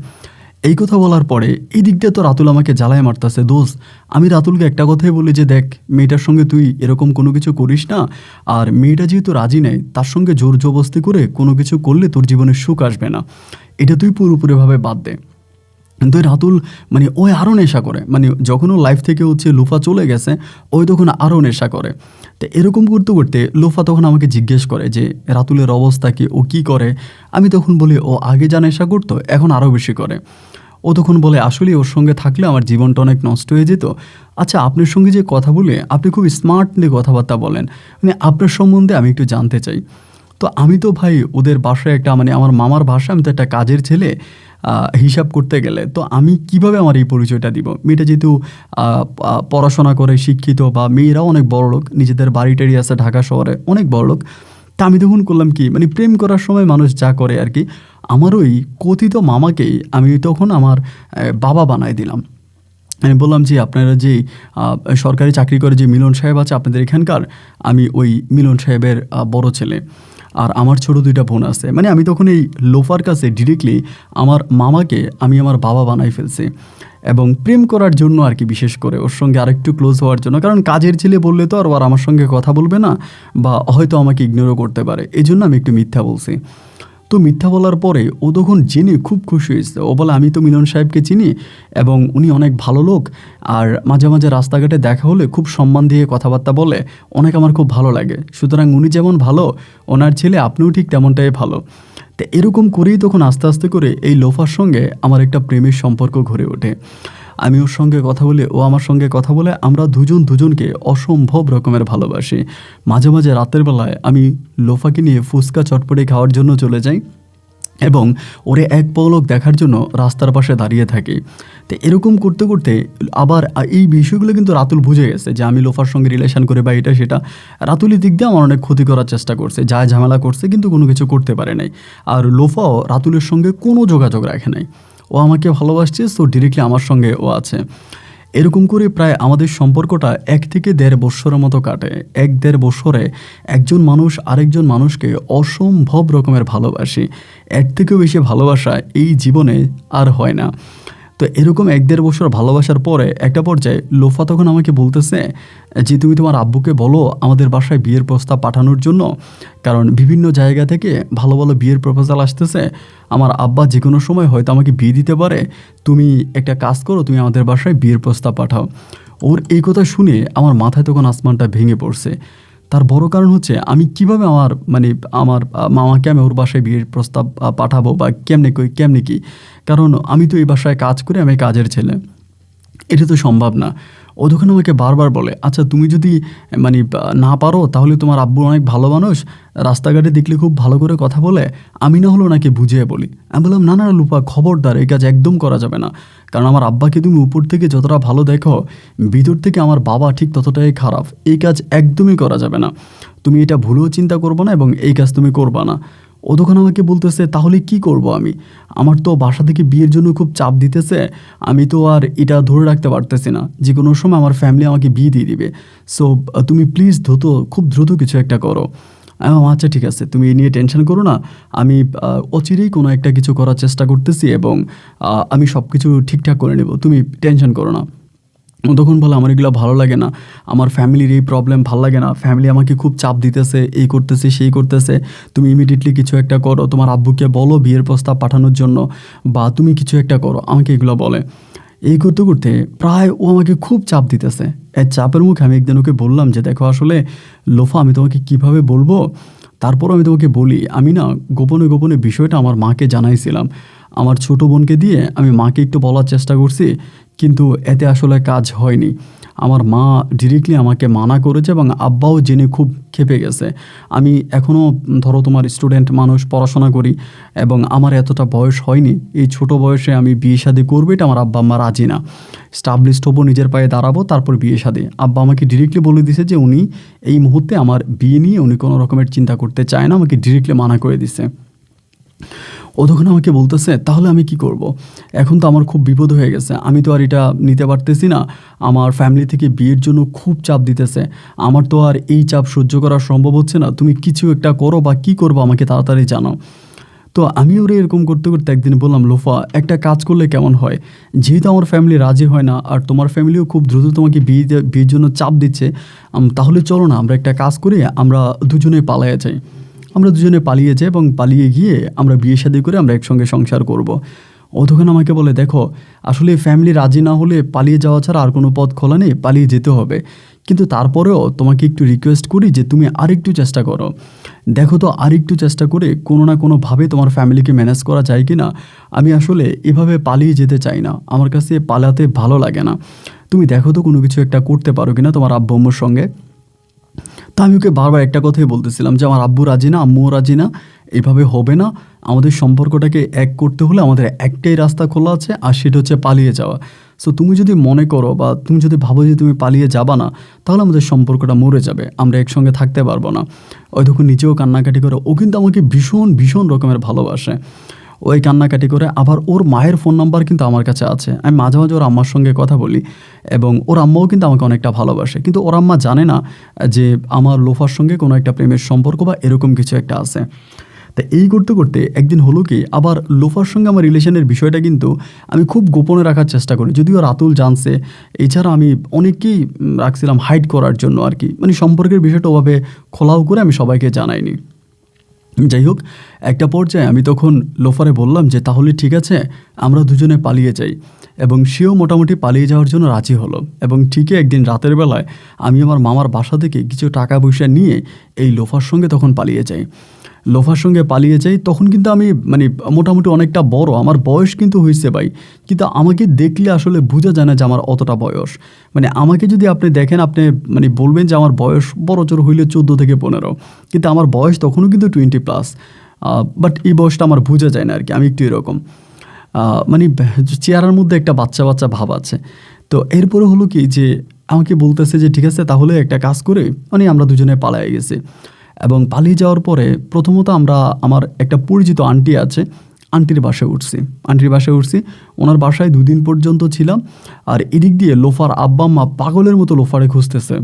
এই কথা বলার পরে এই দিক দিয়ে তো রাতুল আমাকে জ্বালায় মারতেছে। দোস্ত, আমি রাতুলকে একটা কথাই বলি যে দেখ, মেয়েটার সঙ্গে তুই এরকম কোনো কিছু করিস না, আর মেয়েটা যেহেতু রাজি নেই, তার সঙ্গে জোর জবস্তি করে কোনো কিছু করলে তোর জীবনে সুখ আসবে না, এটা তুই পুরোপুরিভাবে বাদ দে। কিন্তু ওই রাতুল মানে ওই আরও নেশা করে, মানে যখন ও লাইফ থেকে হচ্ছে লোফা চলে গেছে, ওই তখন আরও নেশা করে। তো এরকম করতে করতে লোফা তখন আমাকে জিজ্ঞেস করে যে রাতুলের অবস্থা কি, ও কী করে। আমি তখন বলি ও আগে যা নেশা করতো এখন আরও বেশি করে। ও তখন বলে আসলে ওর সঙ্গে থাকলে আমার জীবনটা অনেক নষ্ট হয়ে যেত। আচ্ছা, আপনার সঙ্গে যে কথা বলে আপনি খুব স্মার্টলি কথাবার্তা বলেন, মানে আপনার সম্বন্ধে আমি একটু জানতে চাই। তো আমি তো ভাই ওদের বাসায় একটা মানে আমার মামার ভাষা, আমি তো একটা কাজের ছেলে। হিসাব করতে গেলে তো আমি কিভাবে আমার এই পরিচয়টা দিব। মেয়েটা যেহেতু পড়াশোনা করে শিক্ষিত, বা মেয়েরাও অনেক বড়লোক, নিজেদের বাড়ি টাড়ি আছে ঢাকা শহরে, অনেক বড়লোক। তা আমি তখন করলাম কি, মানে প্রেম করার সময় মানুষ যা করে আর কি, আমার ওই কথিত মামাকেই আমি তখন আমার বাবা বানাই দিলাম। আমি বললাম যে আপনারা যে সরকারি চাকরি করে যে মিলন সাহেব আছে আপনাদের এখানকার, আমি ওই মিলন সাহেবের বড় ছেলে, আর আমার ছোট দুইটা বোন আছে। মানে আমি তখন এই লোফার কাছে ডিরেক্টলি আমার মামাকে আমি আমার বাবা বানাই ফেলছি, এবং প্রেম করার জন্য আর কি, বিশেষ করে ওর সঙ্গে আরেকটু ক্লোজ হওয়ার জন্য। কারণ কাজের ছেলে বললে তো আর আমার সঙ্গে কথা বলবে না, বা হয়তো আমাকে ইগনোরও করতে পারে, এই জন্য আমি একটু মিথ্যা বলছি। তো মিথ্যা বলার পরে ও তখন জেনে খুব খুশি হয়েছে। ও বলে আমি তো মিলন সাহেবকে চিনি এবং উনি অনেক ভালো লোক, আর মাঝে মাঝে রাস্তাঘাটে দেখা হলে খুব সম্মান দিয়ে কথাবার্তা বলে, অনেক আমার খুব ভালো লাগে। সুতরাং উনি যেমন ভালো, ওনার ছেলে আপনিও ঠিক তেমনটাই ভালো। তো এরকম করেই তখন আস্তে আস্তে করে এই লোফার সঙ্গে আমার একটা প্রেমের সম্পর্ক গড়ে ওঠে। আমি ওর সঙ্গে কথা বলে, ও আমার সঙ্গে কথা বলে, আমরা দুজন দুজনকে অসম্ভব রকমের ভালোবাসি। মাঝে মাঝে রাতের বেলায় আমি লোফাকে নিয়ে ফুচকা চটপটি খাওয়ার জন্য চলে যাই, এবং ওরে এক পলক দেখার জন্য রাস্তার পাশে দাঁড়িয়ে থাকি। তো এরকম করতে করতে আবার এই বিষয়গুলো কিন্তু রাতুল বুঝে গেছে যে আমি লোফার সঙ্গে রিলেশন করে বা এটা সেটা। রাতুলের দিক দিয়ে আমার অনেক ক্ষতি করার চেষ্টা করছে, যা ঝামেলা করছে, কিন্তু কোনো কিছু করতে পারে নাই। আর লোফাও রাতুলের সঙ্গে কোনো যোগাযোগ রাখে নাই। ও আমাকে ভালোবাসছে, সো ডিরেক্টলি আমার সঙ্গে ও আছে। এরকম করে প্রায় আমাদের সম্পর্কটা 1 থেকে 1.5 বৎসরের মতো কাটে। 1-1.5 বৎসরে একজন মানুষ আরেকজন মানুষকে অসম্ভব রকমের ভালোবাসে। এর থেকেও বেশি ভালোবাসা এই জীবনে আর হয় না। তো এরকম 1-1.5 বছর ভালোবাসার পরে একটা পর্যায়ে লোফা তখন আমাকে বলতেছে যে তুমি তোমার আব্বুকে বলো আমাদের বাসায় বিয়ের প্রস্তাব পাঠানোর জন্য, কারণ বিভিন্ন জায়গা থেকে ভালো ভালো বিয়ের প্রপোজাল আসতেছে, আমার আব্বা যে কোনো সময় হয়তো আমাকে বিয়ে দিতে পারে, তুমি একটা কাজ করো, তুমি আমাদের বাসায় বিয়ের প্রস্তাব পাঠাও। ওর এই কথা শুনে আমার মাথায় তখন আসমানটা ভেঙে পড়ছে। তার বড় কারণ হচ্ছে আমি কিভাবে আমার মামাকে আমি ওর বাসায় বিয়ের প্রস্তাব পাঠাবো, বা কেমনে কি, কারণ আমি তো এই বাসায় কাজ করি, আমি কাজের ছেলে, এটা তো সম্ভব না। ও তখন আমাকে বারবার বলে আচ্ছা তুমি যদি না পারো, তাহলে তোমার আব্বু অনেক ভালো মানুষ, রাস্তাঘাটে দেখলে খুব ভালো করে কথা বলে, আমি না হলো নাকি বুঝিয়ে বলি। আমি বললাম না না লুপা, খবরদার, এই কাজ একদম করা যাবে না। কারণ আমার আব্বাকে তুমি উপর থেকে যতটা ভালো দেখো, ভিতর থেকে আমার বাবা ঠিক ততটাই খারাপ। এই কাজ একদমই করা যাবে না, তুমি এটা ভুলেও চিন্তা করবো না, এবং এই কাজ তুমি করবা না। ও তখন আমাকে বলতেছে তাহলে কি করব আমি, আমার তো বাসা থেকে বিয়ের জন্য খুব চাপ দিতেছে, আমি তো আর এটা ধরে রাখতে পারতেছি না, যে কোনো সময় আমার ফ্যামিলি আমাকে বিয়ে দিয়ে দিবে। সো তুমি প্লিজ খুব দ্রুত কিছু একটা করো। আচ্ছা ঠিক আছে, তুমি এই নিয়ে টেনশন করো না, আমি অচিরেই কোনো একটা কিছু করার চেষ্টা করতেছি, এবং আমি সব কিছু ঠিকঠাক করে নেব, তুমি টেনশন করো না। তখন বলে আমার এগুলো ভালো লাগে না, আমার ফ্যামিলির এই প্রবলেম ভালো লাগে না, ফ্যামিলি আমাকে খুব চাপ দিতেছে, এই করতেছে সেই করতেছে, তুমি ইমিডিয়েটলি কিছু একটা করো, তোমার আব্বুকে বলো বিয়ের প্রস্তাব পাঠানোর জন্য, বা তুমি কিছু একটা করো, আমাকে এগুলো বলে। এই করতে করতে প্রায় ও আমাকে খুব চাপ দিতেছে। এই চাপের মুখে আমি একদিন ওকে বললাম যে, দেখো আসলে লোফা, আমি তোমাকে কিভাবে বলবো, তারপরও আমি তোমাকে বলি, আমি না গোপনে গোপনে বিষয়টা আমার মাকে জানাইছিলাম। আমার ছোট বোনকে দিয়ে আমি মাকে একটু বলার চেষ্টা করছি, কিন্তু এতে আসলে কাজ হয়নি। আমার মা ডিরেক্টলি আমাকে মানা করেছে এবং আব্বাও জেনে খুব ক্ষেপে গেছে। আমি এখনও ধরো তোমার স্টুডেন্ট মানুষ, পড়াশোনা করি এবং আমার এতটা বয়স হয়নি। এই ছোট বয়সে আমি বিয়ে শাদী করবো, এটা আমার আব্বা আম্মা রাজি না। স্টাবলিশড হবো, নিজের পায়ে দাঁড়াবো, তারপর বিয়ে শাদী। আব্বা আমাকে ডিরেক্টলি বলে দিছে যে উনি এই মুহূর্তে আমার বিয়ে নিয়ে উনি কোনো রকমের চিন্তা করতে চায় না, আমাকে ডিরেক্টলি মানা করে দিছে। ও তখন আমাকে বলতেছে, তাহলে আমি কি করব? এখন তো আমার খুব বিপদ হয়ে গেছে, আমি তো আর এটা নিতে পারতেছি না। আমার ফ্যামিলি থেকে বিয়ের জন্য খুব চাপ দিতেছে, আমার তো আর এই চাপ সহ্য করা সম্ভব হচ্ছে না। তুমি কিছু একটা করো, বা কী করবো আমাকে তাড়াতাড়ি জানাও। তো আমি ওরে এরকম করতে করতে একদিন বললাম, লোফা, একটা কাজ করলে কেমন হয়? যেহেতু আমার ফ্যামিলি রাজি হয় না, আর তোমার ফ্যামিলিও খুব দ্রুত তোমাকে বিয়ের জন্য চাপ দিচ্ছে, তাহলে চলো না আমরা একটা কাজ করি, আমরা দুজনে পালিয়ে যাই। আমরা দুজনে পালিয়ে যাই এবং পালিয়ে গিয়ে আমরা বিয়ে শাদী করে আমরা একসঙ্গে সংসার করব। ও তখন আমাকে বলে, দেখো আসলে ফ্যামিলি রাজি না হলে পালিয়ে যাওয়া ছাড়া আর কোনো পথ খোলা নেই, পালিয়ে যেতে হবে। কিন্তু তারপরেও তোমাকে একটু রিকোয়েস্ট করি যে তুমি আরেকটু চেষ্টা করো। দেখো তো আরেকটু চেষ্টা করে কোনো না কোনোভাবে তোমার ফ্যামিলিকে ম্যানেজ করা যায় কি না। আমি আসলে এভাবে পালিয়ে যেতে চাই না, আমার কাছে পালাতে ভালো লাগে না। তুমি দেখো তো কোনো কিছু একটা করতে পারো কিনা তোমার আব্বু আম্মুর সঙ্গে। তা আমি ওকে বারবার একটা কথাই বলতেছিলাম যে আমার আব্বু রাজি না, আম্মুও রাজি না, এভাবে হবে না। আমাদের সম্পর্কটাকে এক করতে হলে আমাদের একটাই রাস্তা খোলা আছে, আর সেটা হচ্ছে পালিয়ে যাওয়া। সো তুমি যদি মনে করো বা তুমি যদি ভাবো যে তুমি পালিয়ে যাবা না, তাহলে আমাদের সম্পর্কটা মরে যাবে, আমরা একসঙ্গে থাকতে পারবো না। ওই তখন নিজেও কান্নাকাটি করে। ও কিন্তু আমাকে ভীষণ ভীষণ রকমের ভালোবাসে। ওই কান্নাকাটি করে আবার ওর মায়ের ফোন নাম্বার কিন্তু আমার কাছে আছে। আমি মাঝে মাঝে ওর আম্মার সঙ্গে কথা বলি এবং ওর আম্মাও কিন্তু আমাকে অনেকটা ভালোবাসে। কিন্তু ওর আম্মা জানে না যে আমার লোফার সঙ্গে কোনো একটা প্রেমের সম্পর্ক বা এরকম কিছু একটা আছে। তা এই করতে করতে একদিন হলো কি, আবার লোফার সঙ্গে আমার রিলেশনের বিষয়টা কিন্তু আমি খুব গোপনে রাখার চেষ্টা করি, যদিও রাতুল জানছে। এছাড়া আমি অনেককেই রাখছিলাম হাইড করার জন্য আর কি, মানে সম্পর্কের বিষয়টা ওভাবে খোলাও করে আমি সবাইকে জানাইনি। যাই হোক, একটা পর্যায়ে আমি তখন লোফারে বললাম যে তাহলে ঠিক আছে, আমরা দুজনে পালিয়ে যাই। এবং সেও মোটামুটি পালিয়ে যাওয়ার জন্য রাজি হলো। এবং ঠিকই একদিন রাতের বেলায় আমি আমার মামার বাসা থেকে কিছু টাকা পয়সা নিয়ে এই লোফার সঙ্গে তখন পালিয়ে যাই। লোফার সঙ্গে পালিয়ে যাই, তখন কিন্তু আমি মানে মোটামুটি অনেকটা বড়, আমার বয়স কিন্তু হয়েছে ভাই। কিন্তু আমাকে দেখলে আসলে বোঝা যায় না যে আমার অতটা বয়স। মানে আমাকে যদি আপনি দেখেন, আপনি মানে বলবেন যে আমার বয়স বড় জোর হইলে 14 থেকে 15, কিন্তু আমার বয়স তখনও কিন্তু 20+। বাট এই বয়সটা আমার বোঝা যায় না আর কি, আমি একটু এরকম মানে চেহারার মধ্যে একটা বাচ্চা বাচ্চা ভাব আছে। তো এরপরে হলো কি যে আমাকে বলতেছে যে ঠিক আছে তাহলে একটা কাজ করে, মানে আমরা দুজনে পালিয়ে গেছি। এবং পালিয়ে যাওয়ার পরে প্রথমত আমরা, আমার একটা পরিচিত আন্টি আছে, আন্টির বাসায় উঠছি। ওনার বাসায় 2 দিন পর্যন্ত ছিলাম। আর এদিক দিয়ে লোফার আব্বা আম্মা পাগলের মতো লোফারে খুঁজতেছে,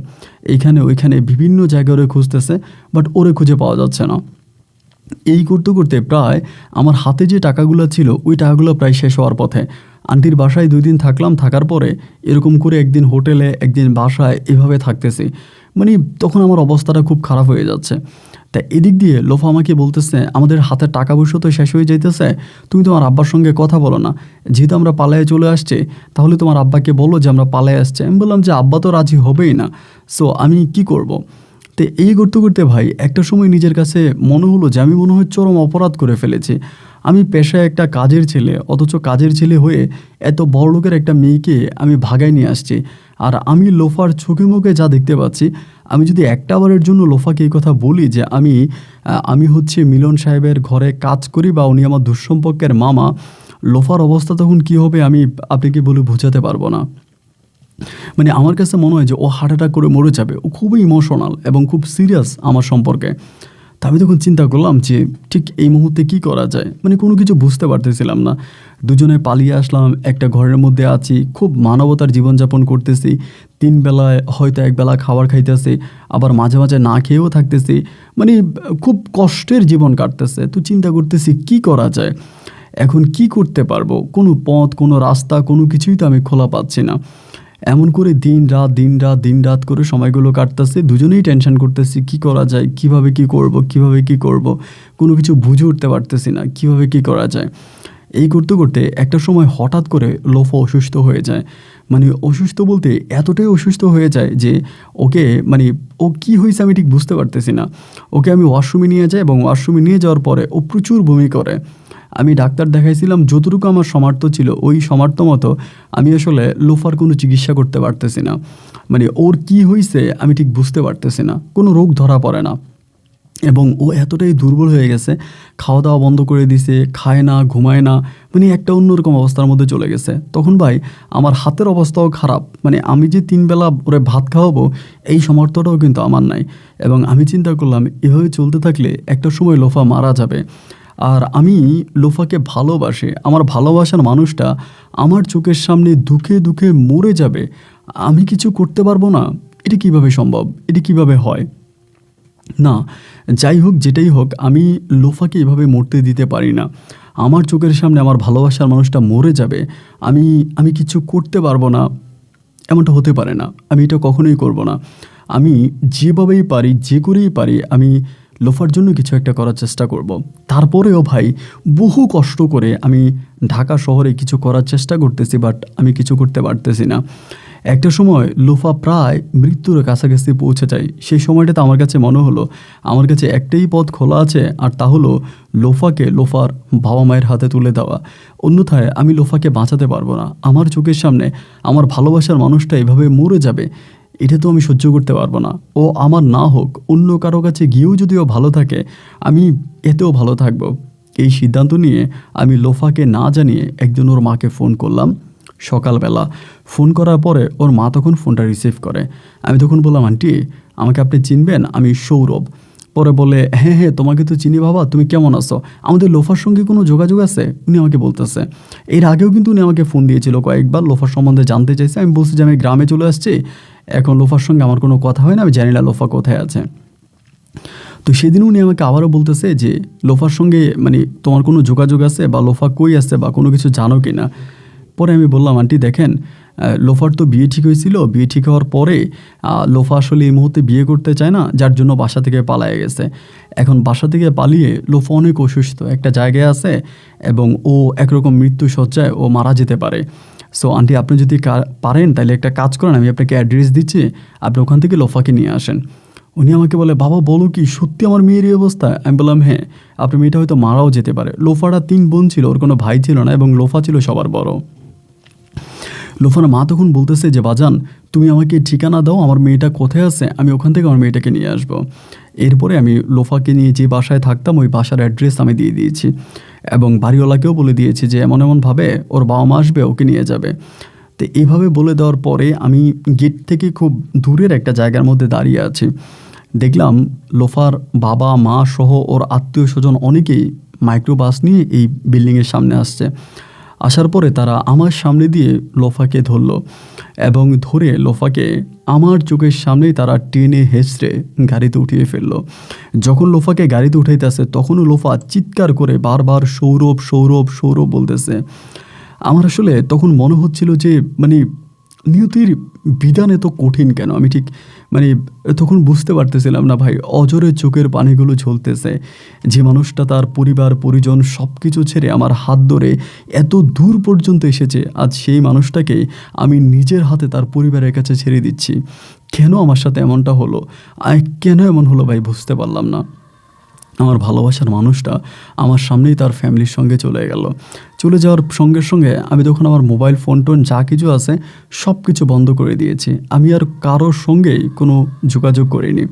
এইখানে ওইখানে বিভিন্ন জায়গায় ওরে খুঁজতেছে, বাট ওরে খুঁজে পাওয়া যাচ্ছে না। এই করতে করতে প্রায় আমার হাতে যে টাকাগুলো ছিল ওই টাকাগুলো প্রায় শেষ হওয়ার পথে। আন্টির বাসায় 2 দিন থাকলাম, থাকার পরে এরকম করে একদিন হোটেলে, একদিন বাসায়, এভাবে থাকতেছি। মানে তখন আমার অবস্থাটা খুব খারাপ হয়ে যাচ্ছে। তা এদিক দিয়ে লোফা আমাকে বলতেছে, আমাদের হাতে টাকা পয়সা তো শেষ হয়ে যাইতেছে, তুমি তোমার আব্বার সঙ্গে কথা বলো না। যেহেতু আমরা পালায়ে চলে আসছি, তাহলে তোমার আব্বাকে বলো যে আমরা পালায়ে আসছি। আমি বললাম যে আব্বা তো রাজি হবেই না, সো আমি কি করব। তো এই করতে করতে ভাই একটা সময় নিজের কাছে মনে হলো যে আমি মনে হয় চরম অপরাধ করে ফেলেছি। আমি পেশায় একটা কাজের ছেলে, অথচ কাজের ছেলে হয়ে এত বড়লোকের একটা মেয়েকে আমি ভাগায় নিয়ে আসছি। আর আমি লোফার চোখে মুখে যা দেখতে পাচ্ছি, আমি যদি একটা বারের জন্য লোফাকে এই কথা বলি যে আমি হচ্ছে মিলন সাহেবের ঘরে কাজ করি বা উনি আমার দুঃসম্পর্কের মামা, লোফার অবস্থা তখন কী হবে আমি আপনাকে বলে বোঝাতে পারবো না। মানে আমার কাছে মনে হয় যে ও হার্ট অ্যাটাক করে মরে যাবে। ও খুবই ইমোশনাল এবং খুব সিরিয়াস আমার সম্পর্কে। তা আমি তখন চিন্তা করলাম যে ঠিক এই মুহূর্তে কি করা যায়, মানে কোনো কিছু বুঝতে পারতেছিলাম না। দুজনে পালিয়ে আসলাম, একটা ঘরের মধ্যে আছি, খুব মানবতার জীবনযাপন করতেছি। 3 বেলায় হয়তো 1 বেলা খাবার খাইতেছি, আবার মাঝে মাঝে না খেয়েও থাকতেছি। মানে খুব কষ্টের জীবন কাটতেছে। তো চিন্তা করতেছি কি করা যায়, এখন কি করতে পারবো, কোনো পথ, কোনো রাস্তা, কোনো কিছুই তো আমি খোলা পাচ্ছি না। এমন করে দিন রাত করে সময়গুলো কাটতেছে, দুজনেই টেনশন করতেছি কি করা যায়, কিভাবে কি করব, কোনো কিছু বুঝে উঠতে পারতেছি না কিভাবে কি করা যায়। এই করতে করতে একটা সময় হঠাৎ করে লোফা অসুস্থ হয়ে যায়। মানে অসুস্থ বলতে এতটাই অসুস্থ হয়ে যায় যে ওকে মানে ও কী হয়েছে আমি ঠিক বুঝতে পারতেছি না। ওকে আমি ওয়াশরুমে নিয়ে যাই এবং ওয়াশরুমে নিয়ে যাওয়ার পরে ও প্রচুর বমি করে। আমি ডাক্তার দেখাইছিলাম, যতটুকু আমার সামর্থ্য ছিল ওই সামর্থ্য মতো আমি আসলে লোফার কোনো চিকিৎসা করতে পারতেছি না। মানে ওর কী হয়েছে আমি ঠিক বুঝতে পারতেছি না, কোনো রোগ ধরা পড়ে না। এবং ও এতটাই দুর্বল হয়ে গেছে, খাওয়া দাওয়া বন্ধ করে দিছে, খায় না, ঘুমায় না, মানে একটা অন্যরকম অবস্থার মধ্যে চলে গেছে। তখন ভাই আমার হাতের অবস্থাও খারাপ, মানে আমি যে 3 বেলা ওরে ভাত খাওয়াবো এই সামর্থ্যটাও কিন্তু আমার নাই। এবং আমি চিন্তা করলাম এভাবে চলতে থাকলে একটা সময় লোফা মারা যাবে। আর আমি লোফাকে ভালোবাসি, আমার ভালোবাসার মানুষটা আমার চোখের সামনে দুঃখে দুঃখে মরে যাবে, আমি কিছু করতে পারবো না। এটা কিভাবে সম্ভব? এটা কিভাবে হয়? না, যাই হোক যেটাই হোক আমি লোফাকে এভাবে মরতে দিতে পারি না। আমার চোখের সামনে আমার ভালোবাসার মানুষটা মরে যাবে, আমি আমি কিছু করতে পারবো না, এমনটা হতে পারে না। আমি এটা কখনোই করব না। আমি যেভাবেই পারি, যে করেই পারি আমি লোফার জন্য কিছু একটা করার চেষ্টা করব। তারপরেও ভাই বহু কষ্ট করে আমি ঢাকা শহরে কিছু করার চেষ্টা করতেছি, বাট আমি কিছু করতে পারতেছি না। একটা সময় লোফা প্রায় মৃত্যুর কাছাকাছি পৌঁছে যায়। সেই সময়টাতে আমার কাছে মনে হলো আমার কাছে একটাই পথ খোলা আছে, আর তা হলো লোফাকে লোফার বাবা মায়ের হাতে তুলে দেওয়া। অন্যথায় আমি লোফাকে বাঁচাতে পারবো না। আমার চোখের সামনে আমার ভালোবাসার মানুষটা এভাবে মরে যাবে, এটা তো আমি সহ্য করতে পারবো না। ও আমার না হোক, অন্য কারো কাছে গিয়েও যদি ও ভালো থাকে আমি এতেও ভালো থাকবো। এই সিদ্ধান্ত নিয়ে আমি লোফাকে না জানিয়ে একজন ওর মাকে ফোন করলাম সকালবেলা। ফোন করার পরে ওর মা তখন ফোনটা রিসিভ করে। আমি তখন বললাম, আন্টি আমাকে আপনি চিনবেন, আমি সৌরভ। পরে বলে, হ্যাঁ হ্যাঁ তোমাকে তো চিনি বাবা, তুমি কেমন আছো, আমাদের লোফার সঙ্গে কোনো যোগাযোগ আছে? উনি আমাকে বলতেছে। এর আগেও কিন্তু উনি আমাকে ফোন দিয়েছিল কয়েকবার, লোফার সম্বন্ধে জানতে চাইছে। আমি বলছি যে আমি গ্রামে চলে আসছি, এখন লোফার সঙ্গে আমার কোনো কথা হয় না, আমি জানি না লোফা কোথায় আছে। তো সেদিন উনি আমাকে আবারও বলতেছে যে লোফার সঙ্গে মানে তোমার কোনো যোগাযোগ আছে, বা লোফা কই আছে, বা কোনো কিছু জানো কি না। পরে আমি বললাম, আন্টি দেখেন লোফার তো বিয়ে ঠিক হয়েছিল, বিয়ে ঠিক হওয়ার পরে লোফা আসলে এই মুহূর্তে বিয়ে করতে চায় না, যার জন্য বাসা থেকে পালিয়ে গেছে। এখন বাসা থেকে পালিয়ে লোফা অনেক অসুস্থ একটা জায়গায় আছে, এবং ও একরকম মৃত্যু শয্যায় ও মারা যেতে পারে। সো আন্টি আপনি যদি পারেন তাহলে একটা কাজ করেন, আমি আপনাকে অ্যাড্রেস দিচ্ছি, আপনি ওখান থেকে লোফাকে নিয়ে আসেন। উনি আমাকে বলে, বাবা বলো কি সত্যি আমার মেয়ের এই অবস্থা? আমি বললাম, হ্যাঁ আপনার মেয়েটা হয়তো মারাও যেতে পারে। লোফারা 3 বোন ছিল, ওর কোনো ভাই ছিল না, এবং লোফা ছিল সবার বড়। লোফার মা তখন বলতেছে যে বাজান তুমি আমাকে ঠিকানা দাও, আমার মেয়েটা কোথায় আছে, আমি ওখান থেকে আমার মেয়েটাকে নিয়ে আসবো। এরপরে আমি লোফাকে নিয়ে যে বাসায় থাকতাম ওই বাসার অ্যাড্রেস আমি দিয়ে দিয়েছি, এবং বাড়িওয়ালাকেও বলে দিয়েছি যে এমন এমনভাবে ওর বাবা মা আসবে, ওকে নিয়ে যাবে। তো এইভাবে বলে দেওয়ার পরে আমি গেট থেকে খুব দূরের একটা জায়গার মধ্যে দাঁড়িয়ে আছি। দেখলাম লোফার বাবা মা সহ ওর আত্মীয় স্বজন অনেকেই মাইক্রোবাস নিয়ে এই বিল্ডিংয়ের সামনে আসছে। আসার পরে তারা আমার সামনে দিয়ে লোফাকে ধরলো, এবং ধরে লোফাকে আমার চোখের সামনেই তারা টেনে হেঁচড়ে গাড়িতে উঠিয়ে ফেললো। যখন লোফাকে গাড়িতে উঠাইতেছে তখনও লোফা চিৎকার করে বারবার সৌরভ সৌরভ সৌরভ বলতেছে। আমার আসলে তখন মনে হচ্ছিল যে মানে নিয়তির বিধান এত কঠিন কেন, আমি ঠিক মানে তখন বুঝতে পারতেছিলাম না ভাই। অজরে চোখের পানিগুলো ঝলতেছে। যে মানুষটা তার পরিবার পরিজন সব কিছু ছেড়ে আমার হাত ধরে এত দূর পর্যন্ত এসেছে, আজ সেই মানুষটাকে আমি নিজের হাতে তার পরিবারের কাছে ছেড়ে দিচ্ছি। কেন আমার সাথে এমনটা হলো? কেন এমন হলো ভাই বুঝতে পারলাম না। আমার ভালোবাসার মানুষটা আমার সামনেই তার ফ্যামিলির সঙ্গে চলে গেল। চলে যাওয়ার সঙ্গে সঙ্গে আমি তখন আমার মোবাইল ফোন টোন যা কিছু আছে সব কিছু বন্ধ করে দিয়েছি। আমি আর কারোর সঙ্গেই কোনো যোগাযোগ করিনি,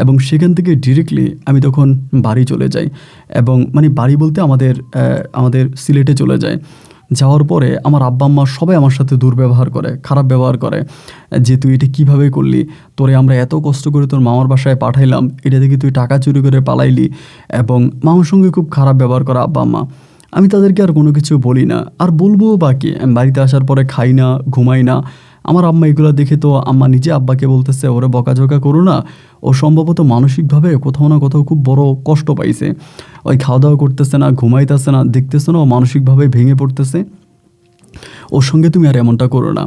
এবং সেখান থেকে ডিরেক্টলি আমি তখন বাড়ি চলে যাই। এবং মানে বাড়ি বলতে আমাদের সিলেটে চলে যাই। যাওয়ার পরে আমার আব্বা আম্মা সবাই আমার সাথে দুর্ব্যবহার করে, খারাপ ব্যবহার করে, যে তুই এটা কীভাবে করলি, তোরে আমরা এত কষ্ট করে তোর মামার বাসায় পাঠাইলাম, এটা থেকে তুই টাকা চুরি করে পালাইলি, এবং মামার সঙ্গে খুব খারাপ ব্যবহার করা আব্বা আম্মা। আমি তাদেরকে আর কোনো কিছু বলি না, আর বলবো বাকি। আমি বাড়িতে আসার পরে খাই না, ঘুমাই না। আমার আম্মা এগুলো দেখে তো আম্মা নিজে আব্বাকে বলতেছে ওরে বকাঝকা করো না, ও সম্ভবত মানসিকভাবে কোথাও না কোথাও খুব বড় কষ্ট পাইছে। ওই খাওয়া দাওয়া করতেছে না, ঘুমাইতেছে না, দেখতেছে না ও মানসিকভাবে ভেঙে পড়তেছে, ওর সঙ্গে তুমি আর এমনটা করো না।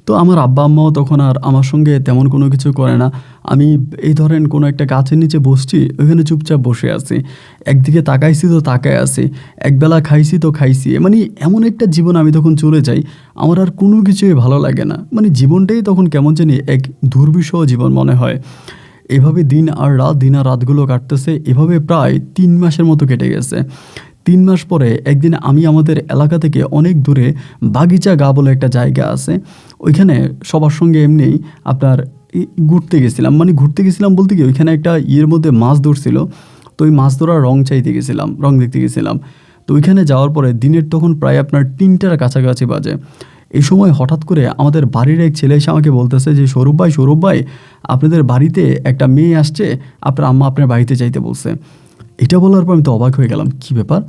তো আমার আব্বা আম্মাও তখন আর আমার সঙ্গে তেমন কোনো কিছু করে না। আমি এই ধরেন কোনো একটা গাছের নিচে বসছি, ওইখানে চুপচাপ বসে আছি, একদিকে তাকাইছি তো তাকায় আছি, একবেলা খাইছি তো খাইছি, মানে এমন একটা জীবন আমি তখন চলে যাই, আমার আর কোনো কিছুই ভালো লাগে না, মানে জীবনটাই তখন কেমন জানি এক দুর্বিষহ জীবন মনে হয়। এভাবে দিন আর রাতগুলো কাটতেছে, এভাবে প্রায় 3 মাসের মতো কেটে গেছে। 3 মাস পরে একদিন আমি আমাদের এলাকা থেকে অনেক দূরে বাগিচা গা বলে একটা জায়গা আছে, ওইখানে সবার সঙ্গে এমনি আপনার ঘুরতে গেছিলাম, মানে ঘুরতে গেছিলাম বলতে কি ওইখানে একটা ইয়ের মধ্যে মাছ ধরছিল, তো ওই মাছ ধরার রং চাইতে গেছিলাম, রং দেখতে গেছিলাম। তো ওইখানে যাওয়ার পরে দিনের তখন প্রায় আপনার 3টার কাছাকাছি বাজে। এই সময় হঠাৎ করে আমাদের বাড়ির এক ছেলে এসে আমাকে বলতেছে যে সৌরভ ভাই আপনাদের বাড়িতে একটা মেয়ে আসছে, আপনার আম্মা আপনার বাড়িতে যাইতে বলছে। এটা বলার পর আমি তো অবাক হয়ে গেলাম, কী ব্যাপার,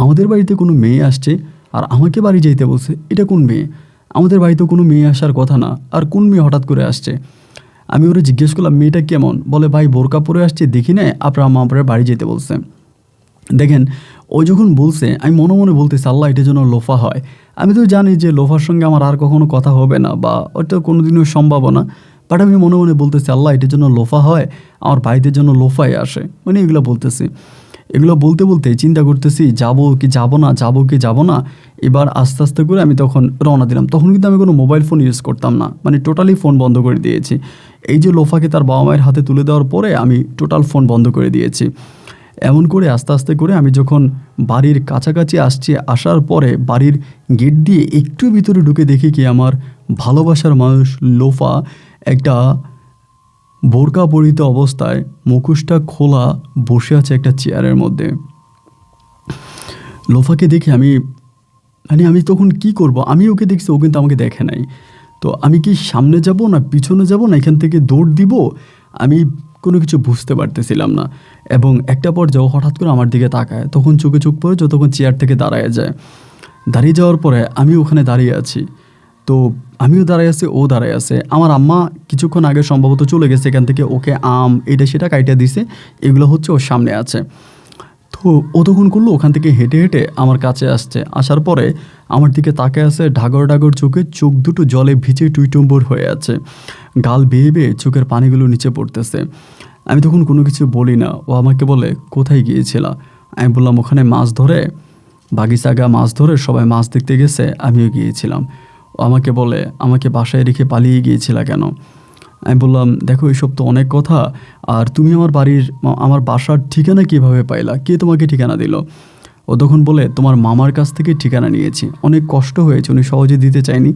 আমাদের বাড়িতে কোনো মেয়ে আসছে আর আমাকে বাড়ি যাইতে বলছে, এটা কোন মেয়ে? আমাদের বাড়িতে কোনো মেয়ে আসার কথা না, আর কোন মেয়ে হঠাৎ করে আসছে? আমি ওরা জিজ্ঞেস করলাম মেয়েটা কেমন? বলে ভাই বোরকা পরে আসছে, দেখি না আপনার আম্মা আপনার বাড়ি যেতে বলছে। দেখেন, ও যখন বলছে আমি মনে মনে বলতেছি আল্লাহ এটা যেন লোফা হয়। আমি তো জানি যে লোফার সঙ্গে আমার আর কখনো কথা হবে না, বা ওটা কোনো দিনও সম্ভব না, বাট আমি মনে মনে বলতেছি আল্লাহ এটার জন্য লোফা হয়, আমার বাড়িতে জন্য লোফাই আসে, মানে এগুলো বলতেছি। এগুলো বলতে বলতে চিন্তা করতেছি যাবো কি যাবো না, যাবো কি যাবো না। এবার আস্তে আস্তে করে আমি তখন রওনা দিলাম। তখন কিন্তু আমি কোনো মোবাইল ফোন ইউজ করতাম না, মানে টোটালি ফোন বন্ধ করে দিয়েছি। এই যে লোফাকে তার বাবা মায়ের হাতে তুলে দেওয়ার পরে আমি টোটাল ফোন বন্ধ করে দিয়েছি। এমন করে আস্তে আস্তে করে আমি যখন বাড়ির কাছাকাছি আসছি, আসার পরে বাড়ির গেট দিয়ে একটু ভিতরে ঢুকে দেখি কি আমার ভালোবাসার মানুষ লোফা একটা বোরকা পরিহিত অবস্থায় মুখোশটা খোলা বসে আছে একটা চেয়ারের মধ্যে। লোফাকে দেখে আমি তখন কি করব, আমি ওকে দেখছি, ও কিন্তু আমাকে দেখে নাই। তো আমি কি সামনে যাব না পিছনে যাব না এখান থেকে দৌড় দিব, আমি কোনো কিছু বুঝতে পারতেছিলাম না। এবং একটা পর্যায়ে হঠাৎ করে আমার দিকে তাকায়, তখন চোখে চোখ পড়ে যতক্ষণ চেয়ার থেকে দাঁড়ায় যায়। দাঁড়িয়ে যাওয়ার পরে আমি ওখানে দাঁড়িয়ে আছি, তো আমিও দাঁড়ায় আছি, ও দাঁড়ায় আছে। আমার আম্মা কিছুক্ষণ আগে সম্ভবত চলে গেছে এখান থেকে, ওকে আম এটা সেটা কাইটা দিছে, এগুলো হচ্ছে ওর সামনে আছে। তো ও তখন করলো ওখান থেকে হেঁটে হেঁটে আমার কাছে আসছে, আসার পরে আমার দিকে তাকায় আছে ঢাগর ঢাগর চোখে, চোখ দুটো জলে ভিজে টুইটুম্বর হয়ে আছে, গাল বেয়ে বেয়ে চোখের পানিগুলো নিচে পড়তেছে। আমি তখন কোনো কিছু বলি না। ও আমাকে বলে কোথায় গিয়েছিলা? আমি বললাম ওখানে মাছ ধরে, বাগিচাগা মাছ ধরে সবাই মাছ দেখতে গেছে, আমিও গিয়েছিলাম। ও আমাকে বলে আমাকে বাসায় রেখে পালিয়ে গিয়েছিলা কেন? আমি বললাম দেখো এইসব তো অনেক কথা, আর তুমি আমার বাসার ঠিকানা কীভাবে পাইলা, কে তোমাকে ঠিকানা দিল? ও তখন বলে তোমার মামার কাছ থেকে ঠিকানা নিয়েছি, অনেক কষ্ট হয়েছে, উনি সহজে দিতে চাইনি,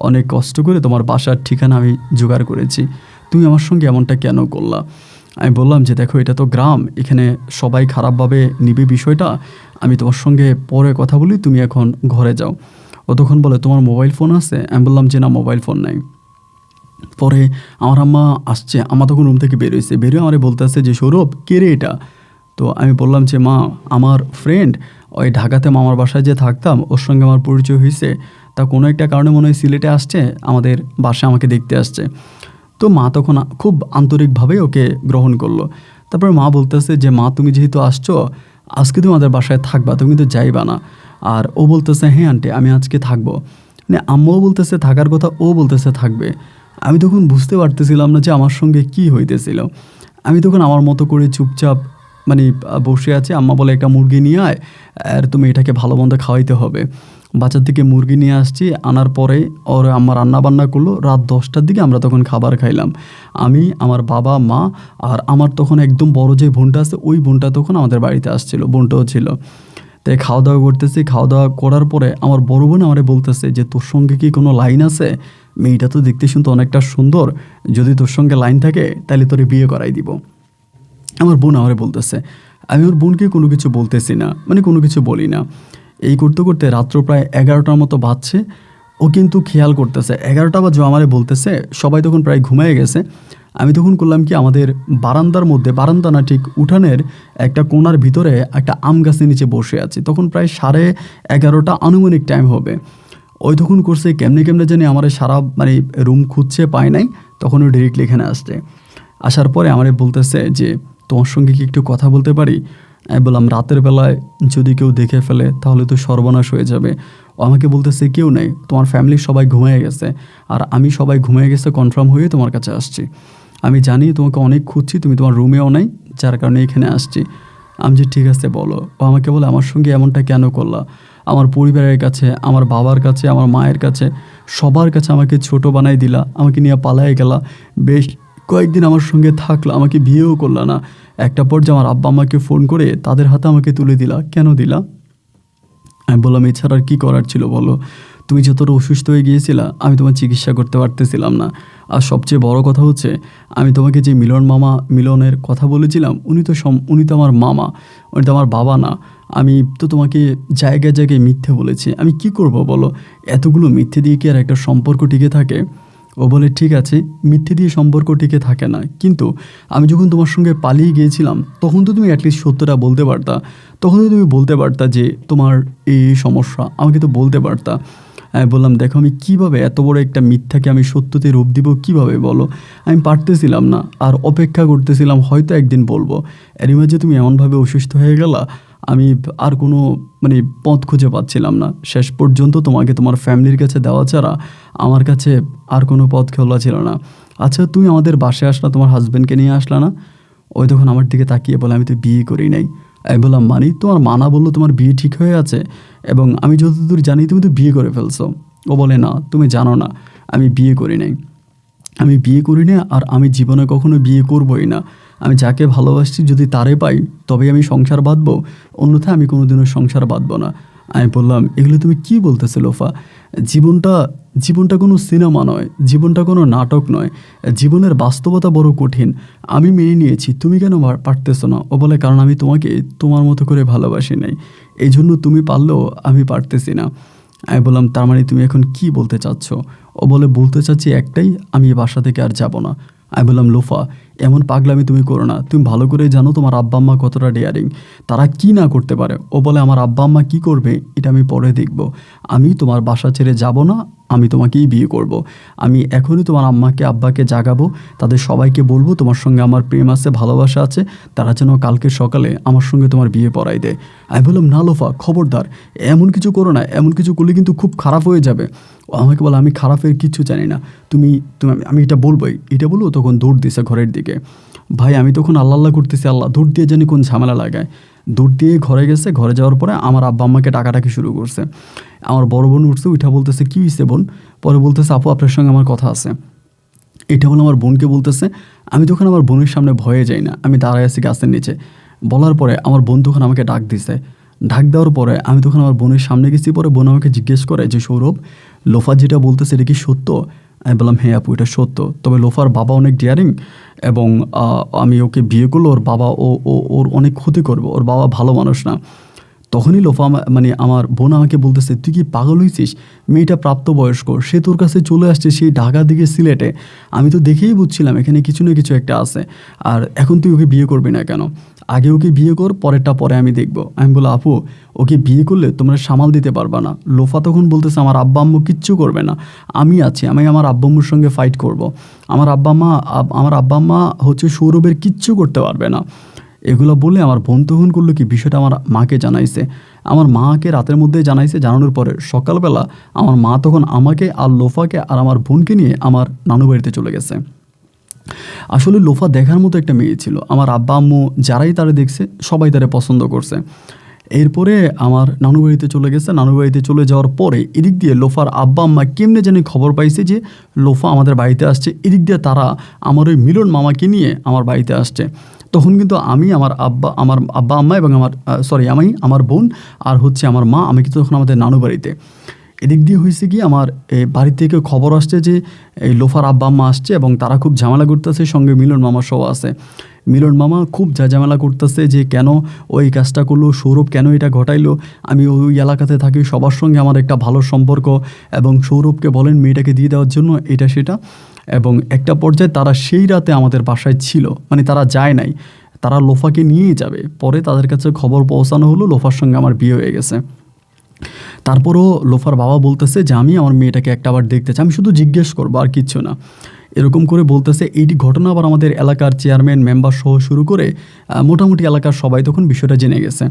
অনেক কষ্ট করে তোমার বাসার ঠিকানা আমি জোগাড় করেছি, তুমি আমার সঙ্গে এমনটা কেন করলা? আমি বললাম যে দেখো এটা তো গ্রাম, এখানে সবাই খারাপভাবে নিবে বিষয়টা, আমি তোমার সঙ্গে পরে কথা বলি, তুমি এখন ঘরে যাও। ও তখন বলে তোমার মোবাইল ফোন আছে? আমি বললাম যে না, মোবাইল ফোন নাই। পরে আমার আম্মা আসছে, আম্মা তখন রুম থেকে বেরোইছে, বেরোয় আমারে বলতেছে যে সৌরভ কে রে এটা? তো আমি বললাম যে মা আমার ফ্রেন্ড, ওই ঢাকাতে মামার বাসায় যে থাকতাম ওর সঙ্গে আমার পরিচয় হয়েছে, তা কোনো একটা কারণে মনে হয় সিলেটে আসছে, আমাদের বাসায় আমাকে দেখতে আসছে। তো মা তখন খুব আন্তরিকভাবে ওকে গ্রহণ করলো। তারপর মা বলতেছে যে মা তুমি যেহেতু আসছো, আজকে তুমি আমাদের বাসায় থাকবা, তুমি কিন্তু যাইবা না। আর ও বলতেছে হ্যাঁ আন্টি আমি আজকে থাকবো, মানে আম্মাও বলতেছে থাকার কথা, ও বলতেছে থাকবে। আমি তখন বুঝতে পারতেছিলাম না যে আমার সঙ্গে কি হইতেছিল। আমি তখন আমার মতো করে চুপচাপ মানে বসে আছি। আম্মা বলে একটা মুরগি নিয়ে আয়, আর তুমি এটাকে ভালো মন্দ খাওয়াইতে হবে। বাজার থেকে মুরগি নিয়ে আসছি, আনার পরে ওর আম্মা রান্না বান্না করলো, রাত 10টার দিকে আমরা তখন খাবার খাইলাম। আমি, আমার বাবা, মা, আর আমার তখন একদম বড় যে বোনটা আছে, ওই বোনটা তখন আমাদের বাড়িতে আসছিল, বোনটাও ছিল। তাই খাওয়া দাওয়া করতেছি, খাওয়া দাওয়া করার পরে আমার বড় বোন আমারে বলতেছে যে তোর সঙ্গে কি কোনো লাইন আছে? মেয়েটা তো দেখতে শুনতে অনেকটা সুন্দর, যদি তোর সঙ্গে লাইন থাকে তাহলে তোরে বিয়ে করাই দিব। আমার বোন আমারে বলতেছে, আমি ওর বোনকে কোনো কিছু বলতেছি না, মানে কোনো কিছু বলি না। এই করতে করতে রাত্র প্রায় 11টার মতো বাজছে। ও কিন্তু খেয়াল করতেছে 11টা বাজে, আমারে বলতেছে, সবাই তখন প্রায় ঘুমিয়ে গেছে। আমি তখন করলাম কি আমাদের বারান্দার মধ্যে, বারান্দা না ঠিক উঠানের একটা কোণার ভিতরে একটা আম গাছের নিচে বসে আছি, তখন প্রায় 11:30 আনুমানিক টাইম হবে। ওই তখন করছে কেমনে কেমনে জানি আমার সারা মানে রুম খুঁজছে, পায় নাই, তখন ও ডিরেক্টলি এখানে আসছে। আসার পরে আমারে বলতেছে যে তোমার সঙ্গে কি একটু কথা বলতে পারি? আমি বললাম রাতের বেলায় যদি কেউ দেখে ফেলে তাহলে তো সর্বনাশ হয়ে যাবে। ও আমাকে বলতেছে কেউ নেই, তোমার ফ্যামিলির সবাই ঘুমিয়ে গেছে, আর আমি সবাই ঘুমিয়ে গেছে কনফার্ম হয়ে তোমার কাছে আসছি। আমি জানি তোমাকে অনেক খুঁজছি, তুমি তোমার রুমেও নেই, যার কারণে এখানে আসছি। আমি যে ঠিক আছে বলো। ও আমাকে বলে আমার সঙ্গে এমনটা কেন করলা? আমার পরিবারের কাছে, আমার বাবার কাছে, আমার মায়ের কাছে, সবার কাছে আমাকে ছোট বানাই দিলা, আমাকে নিয়ে পালায় গেলা, বেশ কয়েকদিন আমার সঙ্গে থাকলা, আমাকে বিয়েও করলা না। একটা পর্যায়ে আমার আব্বা আম্মাকে ফোন করে তাদের হাতে আমাকে তুলে দিলা, কেন দিলা? আমি বললাম এছাড়া আর কী করার ছিল বলো? তুমি যতটা অসুস্থ হয়ে গিয়েছিলা আমি তোমার চিকিৎসা করতে পারতেছিলাম না। আর সবচেয়ে বড় কথা হচ্ছে আমি তোমাকে যে মিলনের কথা বলেছিলাম উনি তো আমার মামা, উনি তো আমার বাবা না। আমি তো তোমাকে জায়গায় জায়গায় মিথ্যে বলেছি, আমি কি করব বলো? এতগুলো মিথ্যে দিয়ে কি আর একটা সম্পর্ক টিকে থাকে? ও বলে ঠিক আছে, মিথ্যে দিয়ে সম্পর্ক টিকে থাকে না, কিন্তু আমি যখন তোমার সঙ্গে পালিয়ে গিয়েছিলাম তখন তো তুমি অ্যাটলিস্ট সত্যটা বলতে পারতা। তখন তো তুমি বলতে পারতা যে তোমার এই সমস্যা, আমাকে তো বলতে পারতা। আমি বললাম দেখো আমি কীভাবে এত বড় একটা মিথ্যাকে আমি সত্যতে রূপ দিব কীভাবে বলো? আমি পারতেছিলাম না, আর অপেক্ষা করতেছিলাম হয়তো একদিন বলবো। এরই মাঝে তুমি এমনভাবে অসুস্থ হয়ে গেলা, আমি আর কোনো পথ খুঁজে পাচ্ছিলাম না। শেষ পর্যন্ত তোমাকে তোমার ফ্যামিলির কাছে দেওয়া ছাড়া আমার কাছে আর কোনো পথ খোলা ছিল না। আচ্ছা তুমি আমাদের বাসায় আসলা, তোমার হাজব্যান্ডকে নিয়ে আসলা না? ওই তখন আমার দিকে তাকিয়ে বলে আমি তো বিয়ে করি নাই। আমি বললাম মানে তোমার মানা বললো তোমার বিয়ে ঠিক হয়ে আছে, এবং আমি যতদূর জানি তুমি তো বিয়ে করে ফেলছো। ও বলে না তুমি জানো না, আমি বিয়ে করি নাই, আমি বিয়ে করি না, আর আমি জীবনে কখনো বিয়ে করবই না। আমি যাকে ভালোবাসছি যদি তারে পাই তবেই আমি সংসার বাঁধবো, অন্যথায় আমি কোনোদিনও সংসার বাঁধবো না। আমি বললাম এগুলো তুমি কি বলতেছো লোফা? জীবনটা জীবনটা কোনো সিনেমা নয়, জীবনটা কোনো নাটক নয়, জীবনের বাস্তবতা বড় কঠিন। আমি মেনে নিয়েছি, তুমি কেন পারতেছো না? ও বলে কারণ আমি তোমাকে তোমার মতো করে ভালোবাসি নাই, এই জন্য তুমি পারলেও আমি পারতেছি না। আমি বললাম তার মানে তুমি এখন কি বলতে চাচ্ছ? ও বলে বলতে চাচ্ছি একটাই, আমি এ বাসা থেকে আর যাব না। আমি বললাম লোফা এমন পাগলামি তুমি করো না, তুমি ভালো করেই জানো তোমার আব্বা আম্মা কতটা ডেয়ারিং, তারা কি না করতে পারে। ও বলে আমার আব্বা আম্মা কী করবে এটা আমি পরে দেখব, আমি তোমার বাসা ছেড়ে যাব না, আমি তোমাকেই বিয়ে করব। আমি এখনই তোমার আম্মাকে আব্বাকে জাগাবো, তাদের সবাইকে বলবো তোমার সঙ্গে আমার প্রেম আছে, ভালোবাসা আছে, তারা যেন কালকে সকালে আমার সঙ্গে তোমার বিয়ে পড়াই দেয়। আমি বললাম না লোফা খবরদার, এমন কিছু করো না, এমন কিছু করলে কিন্তু খুব খারাপ হয়ে যাবে। ও আমাকে বলে আমি খারাপের কিচ্ছু জানি না, তুমি তুমি আমি এটা বলবোই, এটা বলবো। তখন দৌড় দিছে ঘরের দিকে। ভাই আমি তখন আল্লাহ আল্লাহ করতেছি, আল্লাহ দৌড় দিয়ে জানি কোন ঝামেলা লাগায়। দৌড় দিয়ে ঘরে গেছে, ঘরে যাওয়ার পরে আমার আব্বা আম্মাকে ডাকাডাকি শুরু করছে। আমার বড় বোন উঠছে, উঠা বলতেছে কী হয়েছে বোন? পরে বলতেছে আপু আপনার সঙ্গে আমার কথা আছে। এটা বলে আমার বোনকে বলতেছে। আমি তখন আমার বোনের সামনে ভয়ে যাই না, আমি দাঁড়ায় আছি গাছের নিচে। বলার পরে আমার বোন তখন আমাকে ডাক দিছে। ডাক দেওয়ার পরে আমি তখন আমার বোনের সামনে গেছি। পরে বোন আমাকে জিজ্ঞেস করে যে সৌরভ, লোফা যেটা বলতেছে এটা কি সত্য? আমি বললাম হ্যাঁ আপু এটা সত্য, তবে লোফার বাবা অনেক ডিয়ারিং, এবং আমি ওকে বিয়ে করলে ওর বাবা ওর অনেক ক্ষতি করবে, ওর বাবা ভালো মানুষ না। তখনই লোফা আমার বোন আমাকে বলতেছে তুই কি পাগল হয়েছিস? মেয়েটা প্রাপ্তবয়স্ক, সে তোর কাছে চলে আসছে সেই ঢাকা দিকে সিলেটে, আমি তো দেখেই বুঝছিলাম এখানে কিছু না কিছু একটা আছে, আর এখন তুই ওকে বিয়ে করবি না কেন? আগে ওকে বিয়ে কর, পরেরটা পরে আমি দেখব। আমি বললাম আপু ওকে বিয়ে করলে তোমরা সামাল দিতে পারবা না। লোফা তখন বলতেছে আমার আব্বা আম্মু কিচ্ছু করবে না, আমি আছি, আমি আমার আব্বা আম্মুর সঙ্গে ফাইট করব। আমার আব্বা আম্মা হচ্ছে সৌরভের কিচ্ছু করতে পারবে না। এগুলো বলে আমার বোন তখন করলো কি বিষয়টা আমার মাকে জানাইছে। আমার মাকে রাতের মধ্যে জানাইছে, জানানোর পরে সকালবেলা আমার মা তখন আমাকে আর লোফাকে আর আমার বোনকে নিয়ে আমার নানু বাড়িতে চলে গেছে। আসলে লোফা দেখার মতো একটা মেয়ে ছিল, আমার আব্বা আম্মু যারাই তারা দেখছে সবাই তারা পছন্দ করছে। এরপরে আমার নানু বাড়িতে চলে গেছে। নানু বাড়িতে চলে যাওয়ার পরে এদিক দিয়ে লোফার আব্বা আম্মা কেমনে জানি খবর পাইছে যে লোফা আমাদের বাড়িতে আসছে, এদিক দিয়ে তারা আমার ওই মিলন মামাকে নিয়ে আমার বাড়িতে আসছে। তখন কিন্তু আমি আমার আব্বা আম্মা এবং আমি আমার বোন আর হচ্ছে আমার মা, আমি কিন্তু তখন আমাদের নানু বাড়িতে। এদিক দিয়ে হয়েছে কি আমার বাড়ি থেকে খবর আসছে যে এই লোফার আব্বা আম্মা আসছে এবং তারা খুব ঝামেলা করতেছে, সঙ্গে মিলন মামা সহ আছে। মিলন মামা খুব ঝামেলা করতেছে যে কেন ওই কাজটা করলো, সৌরভ কেন এটা ঘটাইলো। আমি ওই এলাকাতে থাকি, সবার সঙ্গে আমার একটা ভালো সম্পর্ক, এবং সৌরভকে বলেন মেয়েটাকে দিয়ে দেওয়ার জন্য এটা সেটা। এবং একটা পর্যায়ে তারা সেই রাতে আমাদের বাসায় ছিল, তারা যায় নাই, তারা লোফাকে নিয়েই যাবে। পরে তাদের কাছে খবর পৌঁছানো হলো লোফার সঙ্গে আমার বিয়ে হয়ে গেছে। তারপরও লোফার বাবা বলতেছে যে আমি আমার মেয়েটাকে একটা আবার দেখতে চাই, আমি শুধু জিজ্ঞেস করবো আর কিচ্ছু না। এরকম করে বলতেছে। এইটি ঘটনা আবার আমাদের এলাকার চেয়ারম্যান মেম্বার সহ শুরু করে মোটামুটি এলাকার সবাই তখন বিষয়টা জেনে গেছে।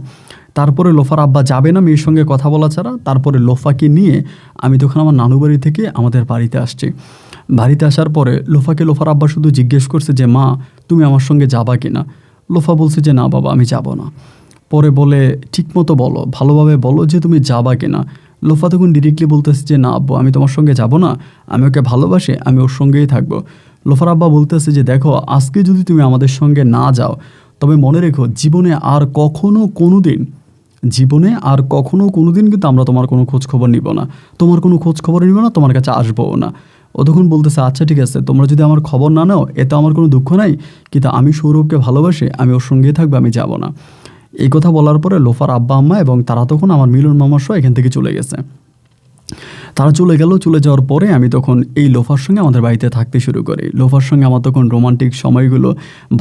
তারপরে লোফার আব্বা যাবে না মেয়ের সঙ্গে কথা বলা ছাড়া। তারপরে লোফাকে নিয়ে আমি তখন আমার নানু বাড়ি থেকে আমাদের বাড়িতে আসছি। বাড়িতে আসার পরে লোফার আব্বা শুধু জিজ্ঞেস করছে যে মা তুমি আমার সঙ্গে যাবা কি না। লোফা বলছে যে না বাবা আমি যাব না। পরে বলে ঠিকমতো বলো, ভালোভাবে বলো যে তুমি যাবা কি না। লোফা তখন ডিরেক্টলি বলতেছে যে না আব্বু আমি তোমার সঙ্গে যাব না, আমি ওকে ভালোবাসি, আমি ওর সঙ্গেই থাকবো। লোফার আব্বা বলতেছে যে দেখো আজকে যদি তুমি আমাদের সঙ্গে না যাও তবে মনে রেখো জীবনে আর কখনো কোনো দিন কিন্তু আমরা তোমার কোনো খোঁজ খবর নিব না, তোমার কোনো খোঁজ খবর নিব না, তোমার কাছে আসবো না। ও তখন বলতেছে আচ্ছা ঠিক আছে, তোমরা যদি আমার খবর না নাও এতে আমার কোনো দুঃখ নাই, কিন্তু আমি সৌরভকে ভালোবাসি, আমি ওর সঙ্গেই থাকবো, আমি যাব না। এই কথা বলার পরে লোফার আব্বা আম্মা এবং তারা তখন আমার মিলন মামার সহ এখান থেকে চলে গেছে। তারা চলে গেল। চলে যাওয়ার পরে আমি তখন এই লোফার সঙ্গে আমাদের বাড়িতে থাকতে শুরু করি। লোফার সঙ্গে আমার তখন রোমান্টিক সময়গুলো,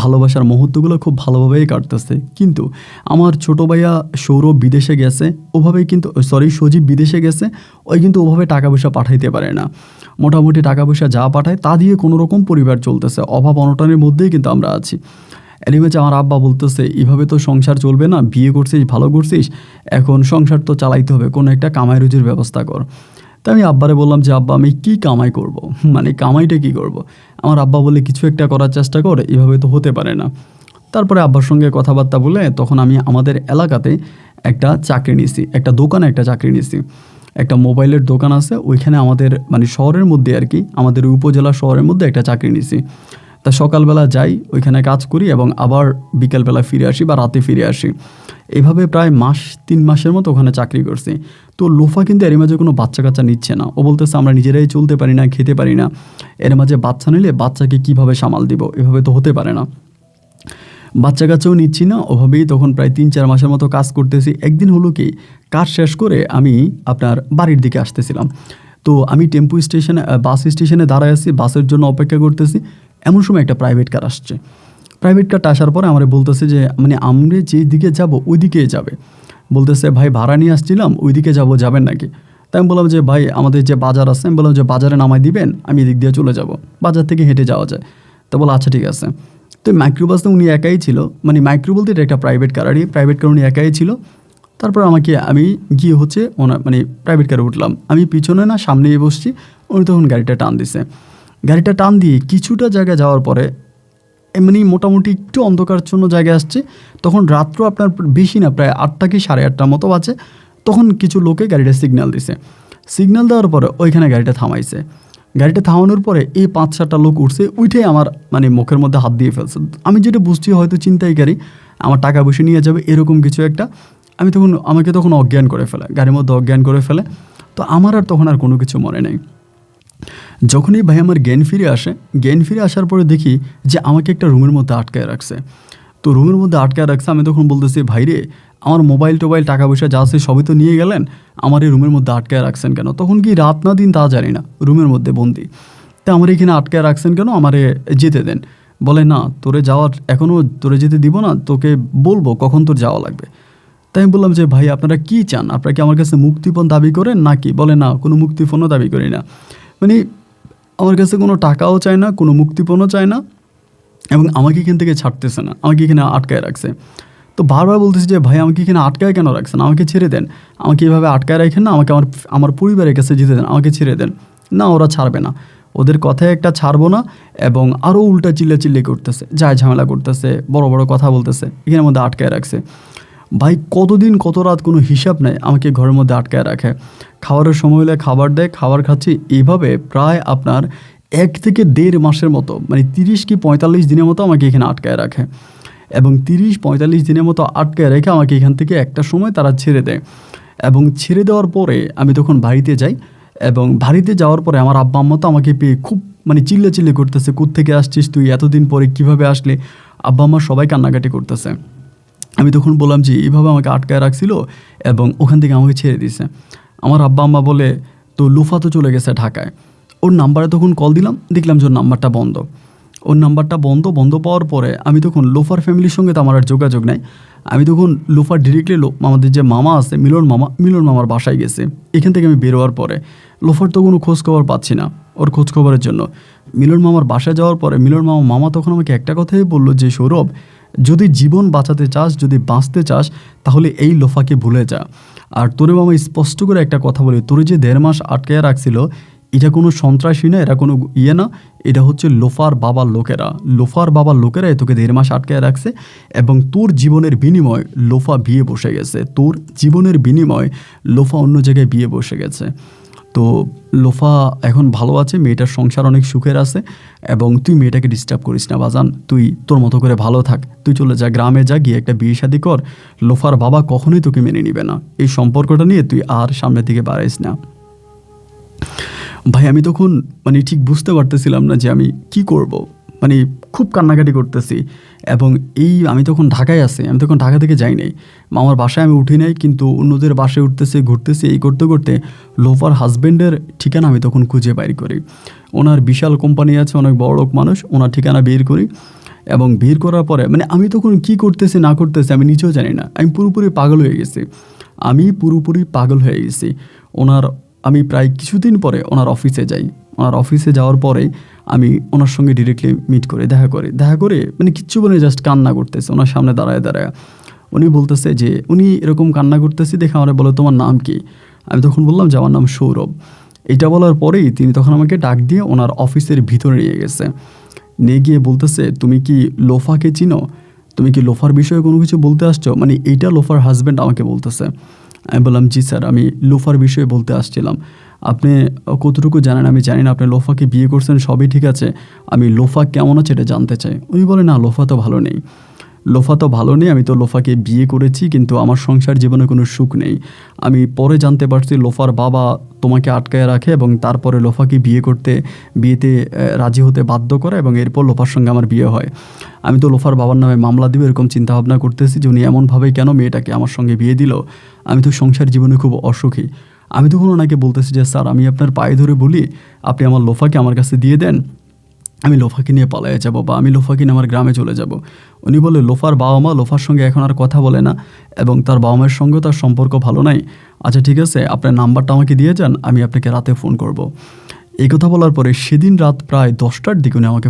ভালোবাসার মুহূর্তগুলো খুব ভালোভাবেই কাটতেছে। কিন্তু আমার ছোটো ভাইয়া সৌরভ বিদেশে গেছে, সজীব বিদেশে গেছে, ওই কিন্তু ওভাবে টাকা পয়সা পাঠাইতে পারে না। মোটামুটি টাকা পয়সা যা পাঠায় তা দিয়ে কোনো রকম পরিবার চলতেছে, অভাব অনটনের মধ্যেই কিন্তু আমরা আছি। এরই মাঝে আমার আব্বা বলতেছে এভাবে তো সংসার চলবে না, বিয়ে করছিস ভালো করছিস, এখন সংসার তো চালাইতে হবে, কোনো একটা কামাই রুজির ব্যবস্থা কর। তাই আমি আব্বারে বললাম যে আব্বা আমি কী কামাই করব, মানে কামাইটা কী করব। আমার আব্বা বলে কিছু একটা করার চেষ্টা কর, এভাবে তো হতে পারে না। তারপরে আব্বার সঙ্গে কথাবার্তা বলে তখন আমি আমাদের এলাকাতে একটা চাকরি নিছি, একটা দোকানে একটা চাকরি নিছি। একটা মোবাইলের দোকান আছে ওইখানে আমাদের মানে শহরের মধ্যে আর কি, আমাদের উপজেলা শহরের মধ্যে একটা চাকরি নিছি। তা সকালবেলা যাই ওইখানে কাজ করি এবং আবার বিকালবেলা ফিরে আসি বা রাতে ফিরে আসি। এভাবে প্রায় 3 মাসের মতো ওখানে চাকরি করছি। তো লোফা কিন্তু এর মাঝে কোনো বাচ্চা কাচ্চা নিচ্ছে না। ও বলতেছে আমরা নিজেরাই চলতে পারি না, খেতে পারি না, এর মাঝে বাচ্চা নিলে বাচ্চাকে কিভাবে সামাল দিব, এভাবে তো হতে পারে না। বাচ্চা কাচ্চাও নিচ্ছি না, ওভাবেই তখন প্রায় 3-4 মাসের মতো কাজ করতেছি। একদিন হলো কি কাজ শেষ করে আমি আপনার বাড়ির দিকে আসতেছিলাম। তো আমি বাস স্টেশনে দাঁড়ায় আছি, বাসের জন্য অপেক্ষা করতেছি। এমন সময় একটা প্রাইভেট কার আসছে। প্রাইভেট কারটা আসার পরে আমার বলতেছে যে মানে আমরা যেই দিকে যাব ওই দিকেই যাবে। বলতেছে ভাই ভাড়া নিয়ে আসছিলাম, ওই দিকে যাবেন নাকি। তাই আমি বললাম যে ভাই আমাদের যে বাজার আছে, আমি বললাম যে বাজারে নামাই দিবেন, আমি এদিক দিয়ে চলে যাব, বাজার থেকে হেঁটে যাওয়া যায়। তো বলো আচ্ছা ঠিক আছে। তো মাইক্রোবাসে উনি একাই ছিল, মানে মাইক্রো বলতে এটা একটা প্রাইভেট কার, আর প্রাইভেট কার উনি একাই ছিল। তারপর আমি গিয়ে ওনার মানে প্রাইভেট কারে উঠলাম। আমি পিছনে না সামনেই বসছি, উনি তখন গাড়িটা টান দিছে। গাড়িটা টান দিয়ে কিছুটা জায়গা যাওয়ার পরে এমনি মোটামুটি একটু অন্ধকারচ্ছন্ন জায়গায় আসছে। তখন রাত্র আপনার বেশি না, প্রায় 8টা কি 8:30 মতো বাজে। তখন কিছু লোকে গাড়িটা সিগন্যাল দিছে। সিগন্যাল দেওয়ার পরে ওইখানে গাড়িটা থামাইছে। গাড়িটা থামানোর পরে এই 5-7টা লোক উঠছে, উঠে আমার মানে মুখের মধ্যে হাত দিয়ে ফেলছে। আমি যেটা বুঝছি হয়তো ছিনতাইকারী আমার টাকা পয়সা নিয়ে যাবে, এরকম কিছু একটা। আমাকে তখন অজ্ঞান করে ফেলে, গাড়ির মধ্যে অজ্ঞান করে ফেলে। তো আমার আর তখন আর কোনো কিছু মনে নেই। যখনই ভাই আমার জ্ঞান ফিরে আসার পরে দেখি যে আমাকে একটা রুমের মধ্যে আটকায় রাখছে। তো রুমের মধ্যে আটকায় রাখছে, আমি তখন বলতেছি ভাই রে আমার মোবাইল টাকা পয়সা যা আছে সবই তো নিয়ে গেলেন, আমার এই রুমের মধ্যে আটকায় রাখছেন কেন? তখন কি রাত না দিন তা জানি না, রুমের মধ্যে বন্দি। তা আমার এখানে আটকায় রাখছেন কেন, আমারে যেতে দেন। বলে না তোরে যেতে দিব না, তোকে বলবো কখন তোর যাওয়া লাগবে। তাই আমি বললাম যে ভাই আপনারা কি চান, আপনারা কি আমার কাছে মুক্তিপণ দাবি করেন নাকি? বলে না কোনো মুক্তিপণও দাবি করি না, মানে আমার কাছে কোনো টাকাও চায় না, কোনো মুক্তিপণও চায় না, এবং আমাকে এখান থেকে ছাড়তেছে না, আমাকে এখানে আটকায় রাখছে। তো বারবার বলতেছি যে ভাই আমাকে এখানে আটকায় কেন রাখছেন, আমাকে ছেড়ে দেন, আমাকে এইভাবে আটকায় রাখেন না, আমাকে আমার পরিবারের কাছে যেতে দেন, আমাকে ছেড়ে দেন। না ওরা ছাড়বে না, ওদের কথায় একটা ছাড়বো না, এবং আরও উল্টা চিল্লি করতেছে, যায় ঝামেলা করতেছে, বড় বড় কথা বলতেছে, এখানের মধ্যে আটকায় রাখছে। ভাই কতদিন কত রাত কোনো হিসাব নেই, আমাকে ঘরের মধ্যে আটকায় রাখে। খাবারের সময় হলে খাবার দেয়, খাবার খাচ্ছি। এইভাবে প্রায় আপনার 1 থেকে 1.5 মাসের মতো, মানে 30 কি 45 দিনের মতো আমাকে এখানে আটকায় রাখে। এবং 30-45 দিনের মতো আটকায় রেখে আমাকে এখান থেকে একটা সময় তারা ছেড়ে দেয়। এবং ছেড়ে দেওয়ার পরে আমি তখন বাড়িতে যাই, এবং বাড়িতে যাওয়ার পরে আমার আব্বা আম্মা তো আমাকে পেয়ে খুব মানে চিল্লাচিল্লি করতেছে, কোত্থেকে আসছিস তুই, এতদিন পরে কীভাবে আসলে? আব্বা আম্মা সবাই কান্নাকাটি করতেছে। আমি তখন বললাম যে এইভাবে আমাকে আটকায় রাখছিল এবং ওখান থেকে আমাকে ছেড়ে দিয়েছে। আমার আব্বা আম্মা বলে তো লুফা তো চলে গেছে ঢাকায়। ওর নাম্বারে তখন কল দিলাম, দেখলাম যে ওর নাম্বারটা বন্ধ। বন্ধ পাওয়ার পরে আমি তখন লোফার ফ্যামিলির সঙ্গে তো আমার আর যোগাযোগ নাই। আমি তখন লোফার ডিরেক্টলি আমাদের যে মামা আছে মিলন মামার বাসায় গেছে। এখান থেকে আমি বেরোয়ার পরে লোফার তো কোনো খোঁজখবর পাচ্ছি না, ওর খোঁজখবরের জন্য। মিলন মামার বাসায় যাওয়ার পরে মিলন মামা তখন আমাকে একটা কথাই বলল যে সৌরভ, যদি জীবন বাঁচাতে চাস, যদি বাঁচতে চাস, তাহলে এই লোফাকে ভুলে যা। আর তোরে মামা স্পষ্ট করে একটা কথা বলি, তোরে যে 1.5 মাস আটকায় রাখছিল, এটা কোনো সন্ত্রাসী না, এরা কোনো না, এটা হচ্ছে লোফার বাবার লোকেরা। লোফার বাবার লোকেরাই তোকে 1.5 মাস আটকায় রাখছে এবং তোর জীবনের বিনিময় লোফা বিয়ে বসে গেছে। তোর জীবনের বিনিময় লোফা অন্য জায়গায় বিয়ে বসে গেছে। তো লোফা এখন ভালো আছে, মেয়েটার সংসার অনেক সুখের আছে এবং তুই মেয়েটাকে ডিস্টার্ব করিস না বাজান, তুই তোর মতো করে ভালো থাক, তুই চলে যা, গ্রামে যা, গিয়ে একটা বিয়ে শাদী কর। লোফার বাবা কখনোই তোকে মেনে নিবে না, এই সম্পর্কটা নিয়ে তুই আর সামনের দিকে বাড়াইস না। ভাই আমি তখন মানে ঠিক বুঝতে পারতেছিলাম না যে আমি কি করব, মানে খুব কান্নাকাটি করতেছি। এবং আমি তখন ঢাকায় আছি, আমি তখন ঢাকা থেকে যাই নাই, মামার বাসায় আমি উঠি নাই, কিন্তু অন্যদের বাসায় উঠতেছি, ঘুরতেছি, এই করতে করতে লোফার হাজব্যান্ডের ঠিকানা আমি তখন খুঁজে বাইর করি। ওনার বিশাল কোম্পানি আছে, অনেক বড় লোক মানুষ, ওনার ঠিকানা বের করি। এবং বের করার পরে মানে আমি তখন কি করতেছি না করতেছি আমি নিজেও জানি না, আমি পুরোপুরি পাগল হয়ে গেছি, আমি পুরোপুরি পাগল হয়ে গেছি। আমি প্রায় কিছুদিন পরে ওনার অফিসে যাই। ওনার অফিসে যাওয়ার পরে আমি ওনার সঙ্গে ডিরেক্টলি মিট করি, দেখা করে মানে কিচ্ছু বলে জাস্ট কান্না করতেছে ওনার সামনে দাঁড়ায়। উনি বলতেছে যে উনি এরকম কান্না করতেছে দেখে আমার বলে, তোমার নাম কি? আমি তখন বললাম যে আমার নাম সৌরভ। এটা বলার পরেই তিনি তখন আমাকে ডাক দিয়ে ওনার অফিসের ভিতরে নিয়ে গেছে। নিয়ে গিয়ে বলতেছে, তুমি কি লোফাকে চিনো? তুমি কি লোফার বিষয়ে কোনো কিছু বলতে আসছো? মানে এইটা লোফার হাজব্যান্ড আমাকে বলতেছে। আমি বললাম, জি স্যার, আমি লোফার বিষয়ে বলতে আসছিলাম। আপনি কতটুকু জানেন আমি জানি না, আপনি লোফাকে বিয়ে করছেন সবই ঠিক আছে, আমি লোফা কেমন আছে এটা জানতে চাই। উনি বলে, না লোফা তো ভালো নেই, আমি তো লোফাকে বিয়ে করেছি কিন্তু আমার সংসার জীবনে কোনো সুখ নেই। আমি পরে জানতে পারছি লোফার বাবা তোমাকে আটকায় রাখে এবং তারপরে লোফাকে বিয়েতে রাজি হতে বাধ্য করে এবং এরপর লোফার সঙ্গে আমার বিয়ে হয়। আমি তো লোফার বাবার নামে মামলা দিব এরকম চিন্তাভাবনা করতেছি যে উনি এমনভাবে কেন মেয়েটাকে আমার সঙ্গে বিয়ে দিল, আমি তো সংসার জীবনে খুব অসুখী। আমি তখন ওনাকে বলতেছি যে স্যার, আমি আপনার পায়ে ধরে বলি আপনি আমার লোফাকে আমার কাছে দিয়ে দেন, আমি লোফাকে নিয়ে পালিয়ে যাব বা আমি লোফাকে নিয়ে আমার গ্রামে চলে যাব। উনি বলে, লোফার বাবা মা লোফার সঙ্গে এখন আর কথা বলে না এবং তার বাবা মায়ের সঙ্গেও তার সম্পর্ক ভালো নাই। আচ্ছা ঠিক আছে, আপনার নাম্বারটা আমাকে দিয়ে যান, আমি আপনাকে রাতে ফোন করব। এই কথা বলার পরে সেদিন রাত প্রায় 10টার দিকে উনি আমাকে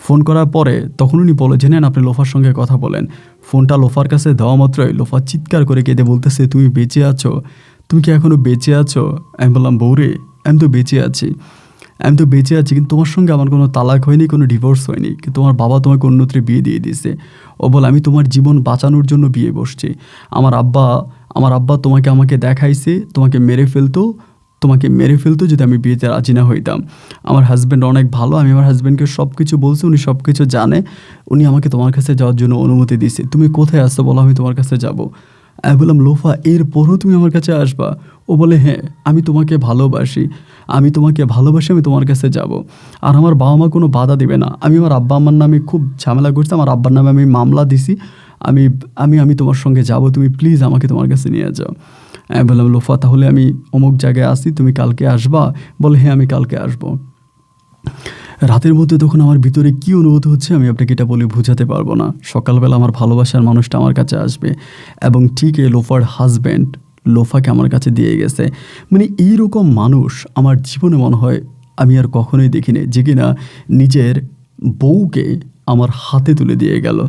ফোন করার পরে তখন উনি বলে যে নেন আপনি লোফার সঙ্গে কথা বলেন। ফোনটা লোফার কাছে দেওয়া মাত্রই লোফা চিৎকার করে কেঁদে বলতেছে, তুমি বেঁচে আছো? তুমি কি এখনও বেঁচে আছো? আমি বললাম, বউরে আমি তো বেঁচে আছি, কিন্তু তোমার সঙ্গে আমার কোনো তালাক হয়নি, কোনো ডিভোর্স হয়নি, কিন্তু তোমার বাবা তোমাকে অন্যত্রে বিয়ে দিয়ে দিয়েছে। ও বলে, আমি তোমার জীবন বাঁচানোর জন্য বিয়ে বসছি। আমার আব্বা তোমাকে আমাকে দেখাইছে, তোমাকে মেরে ফেলতো যদি আমি বিয়েতে রাজি না হইতাম। আমার হাজব্যান্ড অনেক ভালো, আমি আমার হাজব্যান্ডকে সব কিছু বলছি, উনি সব কিছু জানে, উনি আমাকে তোমার কাছে যাওয়ার জন্য অনুমতি দিয়েছে। তুমি কোথায় আসছো বলো, আমি তোমার কাছে যাব। আমি বললাম, লোফা এরপরও তুমি আমার কাছে আসবা? ও বলে, হ্যাঁ আমি তোমাকে ভালোবাসি, আমি তোমার কাছে যাব। আর আমার বাবা মা কোনো বাধা দিবে না। আমি আমার আব্বা আম্মার নামে খুব ঝামেলা করছি, আমার আব্বার নামে আমি মামলা দিছি, আমি তোমার সঙ্গে যাব, তুমি প্লিজ আমাকে তোমার কাছে নিয়ে যাও। আমি বললাম, লোফা তাহলে আমি অমুক জায়গায় আসি, তুমি কালকে আসবা? বলে, হ্যাঁ আমি কালকে আসবো। রাতের মধ্যে তখন আমার ভিতরে কী অনুভূতি হচ্ছে আমি আপনাকে এটা বলে বোঝাতে পারবো না। সকালবেলা আমার ভালোবাসার মানুষটা আমার কাছে আসবে এবং ঠিক এই লোফার হাজব্যান্ড লোফাকে আমার কাছে দিয়ে গেছে। মানে এইরকম মানুষ আমার জীবনে মনে হয় আমি আর কখনোই দেখিনি, যে কিনা নিজের বউকে আমার হাতে তুলে দিয়ে গেল।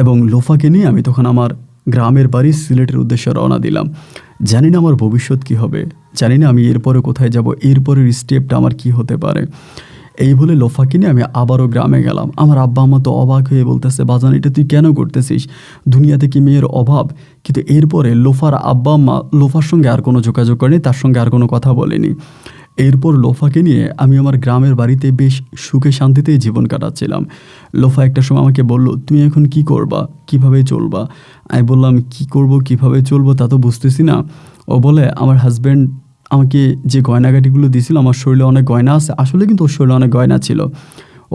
এবং লোফাকে নিয়ে আমি তখন আমার গ্রামের বাড়ি সিলেটের উদ্দেশ্যে রওনা দিলাম। জানি না আমার ভবিষ্যৎ কী হবে, জানি না আমি এরপরে কোথায় যাব, এরপরের স্টেপটা আমার কি হতে পারে। এই বলে লোফাকে নিয়ে আমি আবারও গ্রামে গেলাম। আমার আব্বা আম্মা তো অবাক হয়ে বলতেছে, বাজান এটা তুই কেন করতেছিস, দুনিয়াতে কি মেয়ের অভাব? কিন্তু এরপরে লোফার আব্বা আম্মা লোফার সঙ্গে আর কোনো যোগাযোগ করেনি, তার সঙ্গে আর কোনো কথা বলেনি। এরপর লোফাকে নিয়ে আমি আমার গ্রামের বাড়িতে বেশ সুখে শান্তিতেই জীবন কাটাচ্ছিলাম। লোফা একটা সময় আমাকে বলল, তুমি এখন কি করবা, কিভাবে চলবা? আমি বললাম, কি করব কিভাবে চলবো তা তো বুঝতেছি না। ও বলে, আমার হাজব্যান্ড আমাকে যে গয়নাগাটিগুলো দিয়েছিল, আমার শরীরে অনেক গয়না আছে, আসলে কিন্তু ওর শরীরে অনেক গয়না ছিল।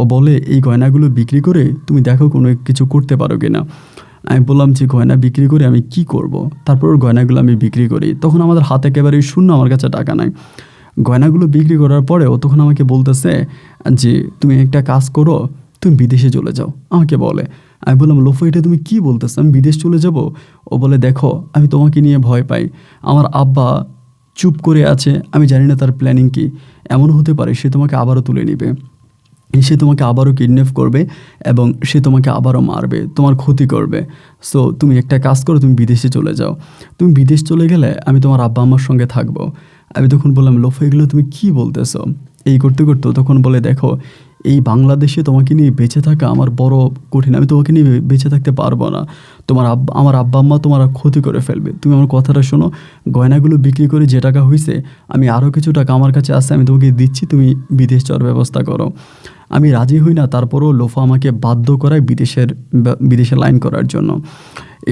ও বলে, এই গয়নাগুলো বিক্রি করে তুমি দেখো কোনো কিছু করতে পারো কিনা। আমি বললাম যে গয়না বিক্রি করে আমি কি করব? তারপর ওর গয়নাগুলো আমি বিক্রি করি। তখন আমাদের হাতে একেবারেই শূন্য, আমার কাছে টাকা নাই। গয়নাগুলো বিক্রি করার পরে ও তখন আমাকে বলতেছে যে তুমি একটা কাজ করো, তুমি বিদেশে চলে যাও, আমাকে বলে। আমি বললাম, লোফা এটা তুমি কি বলতেছো, আমি বিদেশ চলে যাব? ও বলে, দেখো আমি তোমাকে নিয়ে ভয় পাই, আমার আব্বা চুপ করে আছে, আমি জানি না তার প্ল্যানিং কি, এমন হতে পারে সে তোমাকে আবারও তুলে নিবে। সে তোমাকে আবারও কিডন্যাপ করবে এবং সে তোমাকে আবারও মারবে, তোমার ক্ষতি করবে। সো তুমি একটা কাজ করো, তুমি বিদেশে চলে যাও। তুমি বিদেশ চলে গেলে আমি তোমার আব্বা আম্মার সঙ্গে থাকবো। আমি তখন বললাম, লোফা এগুলো তুমি কী বলতেছো? এই করতে করতে তখন বলে, দেখো এই বাংলাদেশে তোমাকে নিয়ে বেঁচে থাকা আমার বড় কঠিন, আমি তোমাকে নিয়ে বেঁচে থাকতে পারবো না। আমার আব্বা আম্মা তোমার ক্ষতি করে ফেলবে। তুমি আমার কথাটা শোনো, গয়নাগুলো বিক্রি করে যে টাকা হয়েছে আমি আরও কিছু টাকা আমার কাছে আছে, আমি তোমাকে দিচ্ছি, তুমি বিদেশ যাওয়ার ব্যবস্থা করো। আমি রাজি হই না, তারপরও লোফা আমাকে বাধ্য করায় বিদেশে লাইন করার জন্য।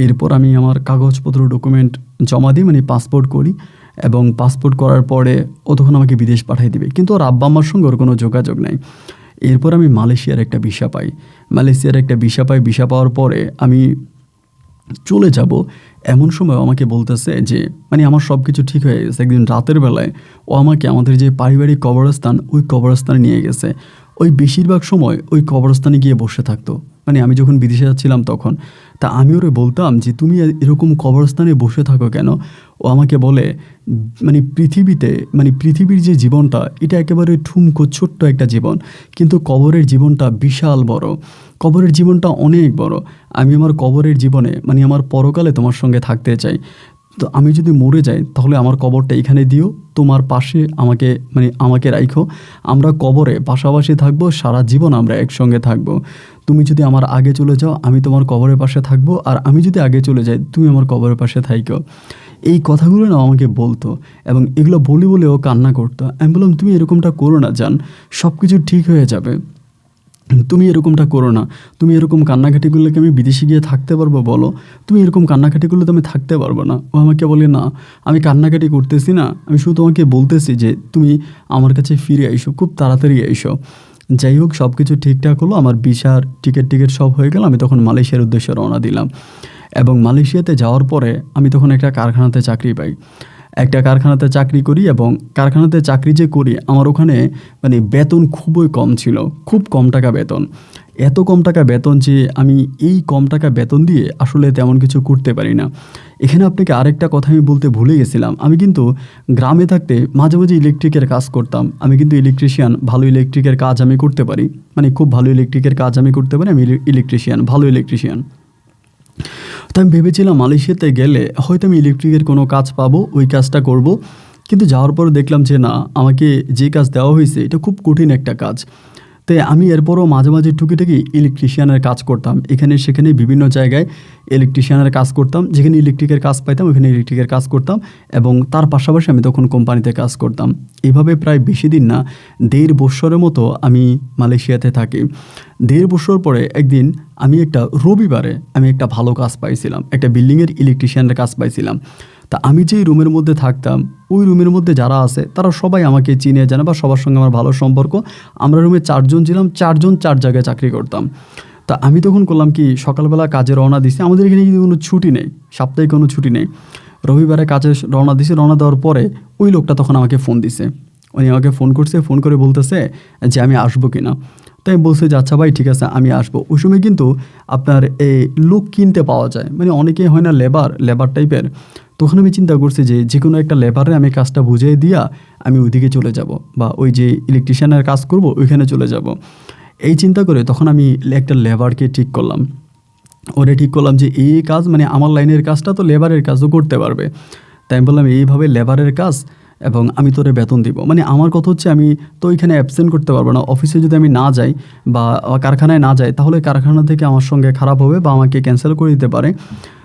এরপর আমি আমার কাগজপত্র ডকুমেন্ট জমা দিই, মানে পাসপোর্ট করি, এবং পাসপোর্ট করার পরে ও তখন আমাকে বিদেশ পাঠিয়ে দিবে, কিন্তু ওর আব্বা আম্মার সঙ্গে ওর কোনো যোগাযোগ নেই। এরপর আমি মালয়েশিয়ার একটা ভিসা পাই। ভিসা পাওয়ার পরে আমি চলে যাব। এমন সময় আমাকে বলতেছে যে, মানে আমার সব কিছু ঠিক হয়ে গেছে। একদিন রাতের বেলায় ও আমাকে আমাদের যে পারিবারিক কবরস্থান, ওই কবরস্থানে নিয়ে গেছে। ওই বেশিরভাগ সময় ওই কবরস্থানে গিয়ে বসে থাকতো, মানে আমি যখন বিদেশে যাচ্ছিলাম তখন। তা আমি ওরে বলতাম যে, তুমি এরকম কবরস্থানে বসে থাকো কেন? ও আমাকে বলে, পৃথিবীর যে জীবনটা, এটা একেবারে ঠুমকো ছোট্ট একটা জীবন, কিন্তু কবরের জীবনটা বিশাল বড়, কবরের জীবনটা অনেক বড়। আমি আমার কবরের জীবনে, মানে আমার পরকালে তোমার সঙ্গে থাকতে চাই। তো আমি যদি মরে যাই তাহলে আমার কবরটা এখানে দিও, তোমার পাশে আমাকে রাখো। আমরা কবরে পাশাপাশি থাকবো, সারা জীবন আমরা একসঙ্গে থাকবো। তুমি যদি আমার আগে চলে যাও আমি তোমার কবরের পাশে থাকবো, আর আমি যদি আগে চলে যাই তুমি আমার কবরের পাশে থাইকো। এই কথাগুলো না আমাকে বলতো, এবং এগুলো বলে ও কান্না করতো। আমি বললাম, তুমি এরকমটা করো না জান, সব কিছু ঠিক হয়ে যাবে, তুমি এরকমটা করো না। তুমি এরকম কান্নাকাটি করলে কি আমি বিদেশে গিয়ে থাকতে পারবো বলো? তুমি এরকম কান্নাকাটি করলে তো আমি থাকতে পারবো না। ও আমাকে বলে, না আমি কান্নাকাটি করতেছি না, আমি শুধু তোমাকে বলতেছি যে তুমি আমার কাছে ফিরে আইসো, খুব তাড়াতাড়ি আইসো। যাই হোক, সব কিছু ঠিকঠাক হলো, আমার ভিসার টিকিট সব হয়ে গেল। আমি তখন মালয়েশিয়ার উদ্দেশ্যে রওনা দিলাম, এবং মালয়েশিয়াতে যাওয়ার পরে আমি তখন একটা কারখানাতে চাকরি পাই। একটা কারখানাতে চাকরি করি, এবং কারখানাতে চাকরি যে করি আমার ওখানে মানে বেতন খুবই কম ছিল, খুব কম টাকা বেতন। এত কম টাকা বেতন যে আমি এই কম টাকা বেতন দিয়ে আসলে তেমন কিছু করতে পারি না। এখানে আপনাকে আরেকটা কথা আমি বলতে ভুলে গেছিলাম, আমি কিন্তু গ্রামে থাকতে মাঝে মাঝে ইলেকট্রিকের কাজ করতাম। আমি কিন্তু ইলেকট্রিশিয়ান, ভালো ইলেকট্রিকের কাজ আমি করতে পারি, মানে খুব ভালো ইলেকট্রিকের কাজ আমি করতে পারি। আমি ইলেকট্রিশিয়ান, ভালো ইলেকট্রিশিয়ান। তো আমি ভেবেছিলাম মালয়েশিয়াতে গেলে হয়তো আমি ইলেকট্রিকের কোনো কাজ পাবো, ওই কাজটা করব। কিন্তু যাওয়ার পর দেখলাম যে না, আমাকে যে কাজ দেওয়া হয়েছে এটা খুব কঠিন একটা কাজ। তাই আমি এরপরও মাঝে মাঝে টুকিটাকি ইলেকট্রিশিয়ানের কাজ করতাম, এখানে সেখানে বিভিন্ন জায়গায় ইলেকট্রিশিয়ানের কাজ করতাম। যেখানে ইলেকট্রিকের কাজ পাইতাম ওখানে ইলেকট্রিকের কাজ করতাম, এবং তার পাশাপাশি আমি তখন কোম্পানিতে কাজ করতাম। এভাবে প্রায় বেশি দিন না, 1.5 বছরের মতো আমি মালয়েশিয়াতে থাকি। 1.5 বছর পরে একদিন রবিবারে আমি একটা ভালো কাজ পাইছিলাম, একটা বিল্ডিংয়ের ইলেকট্রিশিয়ানের কাজ পাইছিলাম। তা আমি যেই রুমের মধ্যে থাকতাম, ওই রুমের মধ্যে যারা আছে তারা সবাই আমাকে চিনে জানে, বা সবার সঙ্গে আমার ভালো সম্পর্ক। আমরা রুমে 4 জন ছিলাম, 4 জন 4 জায়গায় চাকরি করতাম। তা আমি তখন করলাম কি, সকালবেলা কাজে রওনা দিছি। আমাদের এখানে কিন্তু কোনো ছুটি নেই, সাপ্তাহিক কোনো ছুটি নেই। রবিবারে কাজে রওনা দিছি, রওনা দেওয়ার পরে ওই লোকটা তখন আমাকে ফোন দিছে। উনি আমাকে ফোন করছে, ফোন করে বলতেছে যে আমি আসবো কিনা। তাই আমি বলছি যে আচ্ছা ভাই ঠিক আছে আমি আসবো। ওই সময় কিন্তু আপনার এই লোক কিনতে পাওয়া যায়, মানে অনেকেই হয় না লেবার টাইপের। তখন আমি চিন্তা করছি যে কোনো একটা লেবারে আমি কাজটা বুঝিয়ে দিয়া আমি ওইদিকে চলে যাব, বা ওই যে ইলেকট্রিশিয়ানের কাজ করব ওইখানে চলে যাব। এই চিন্তা করে তখন আমি একটা লেবারকে ঠিক করলাম। ঠিক করলাম যে এই কাজ, মানে আমার লাইনের কাজটা তো লেবারের কাজও করতে পারবে। তাই আমি বললাম এইভাবে লেবারের কাজ, এবং আমি তোরে বেতন দিব। মানে আমার কথা হচ্ছে আমি তো ওইখানে অ্যাবসেন্ট করতে পারবো না। অফিসে যদি আমি না যাই বা কারখানায় না যাই তাহলে কারখানা থেকে আমার সঙ্গে খারাপ হবে বা আমাকে ক্যান্সেল করে দিতে পারে।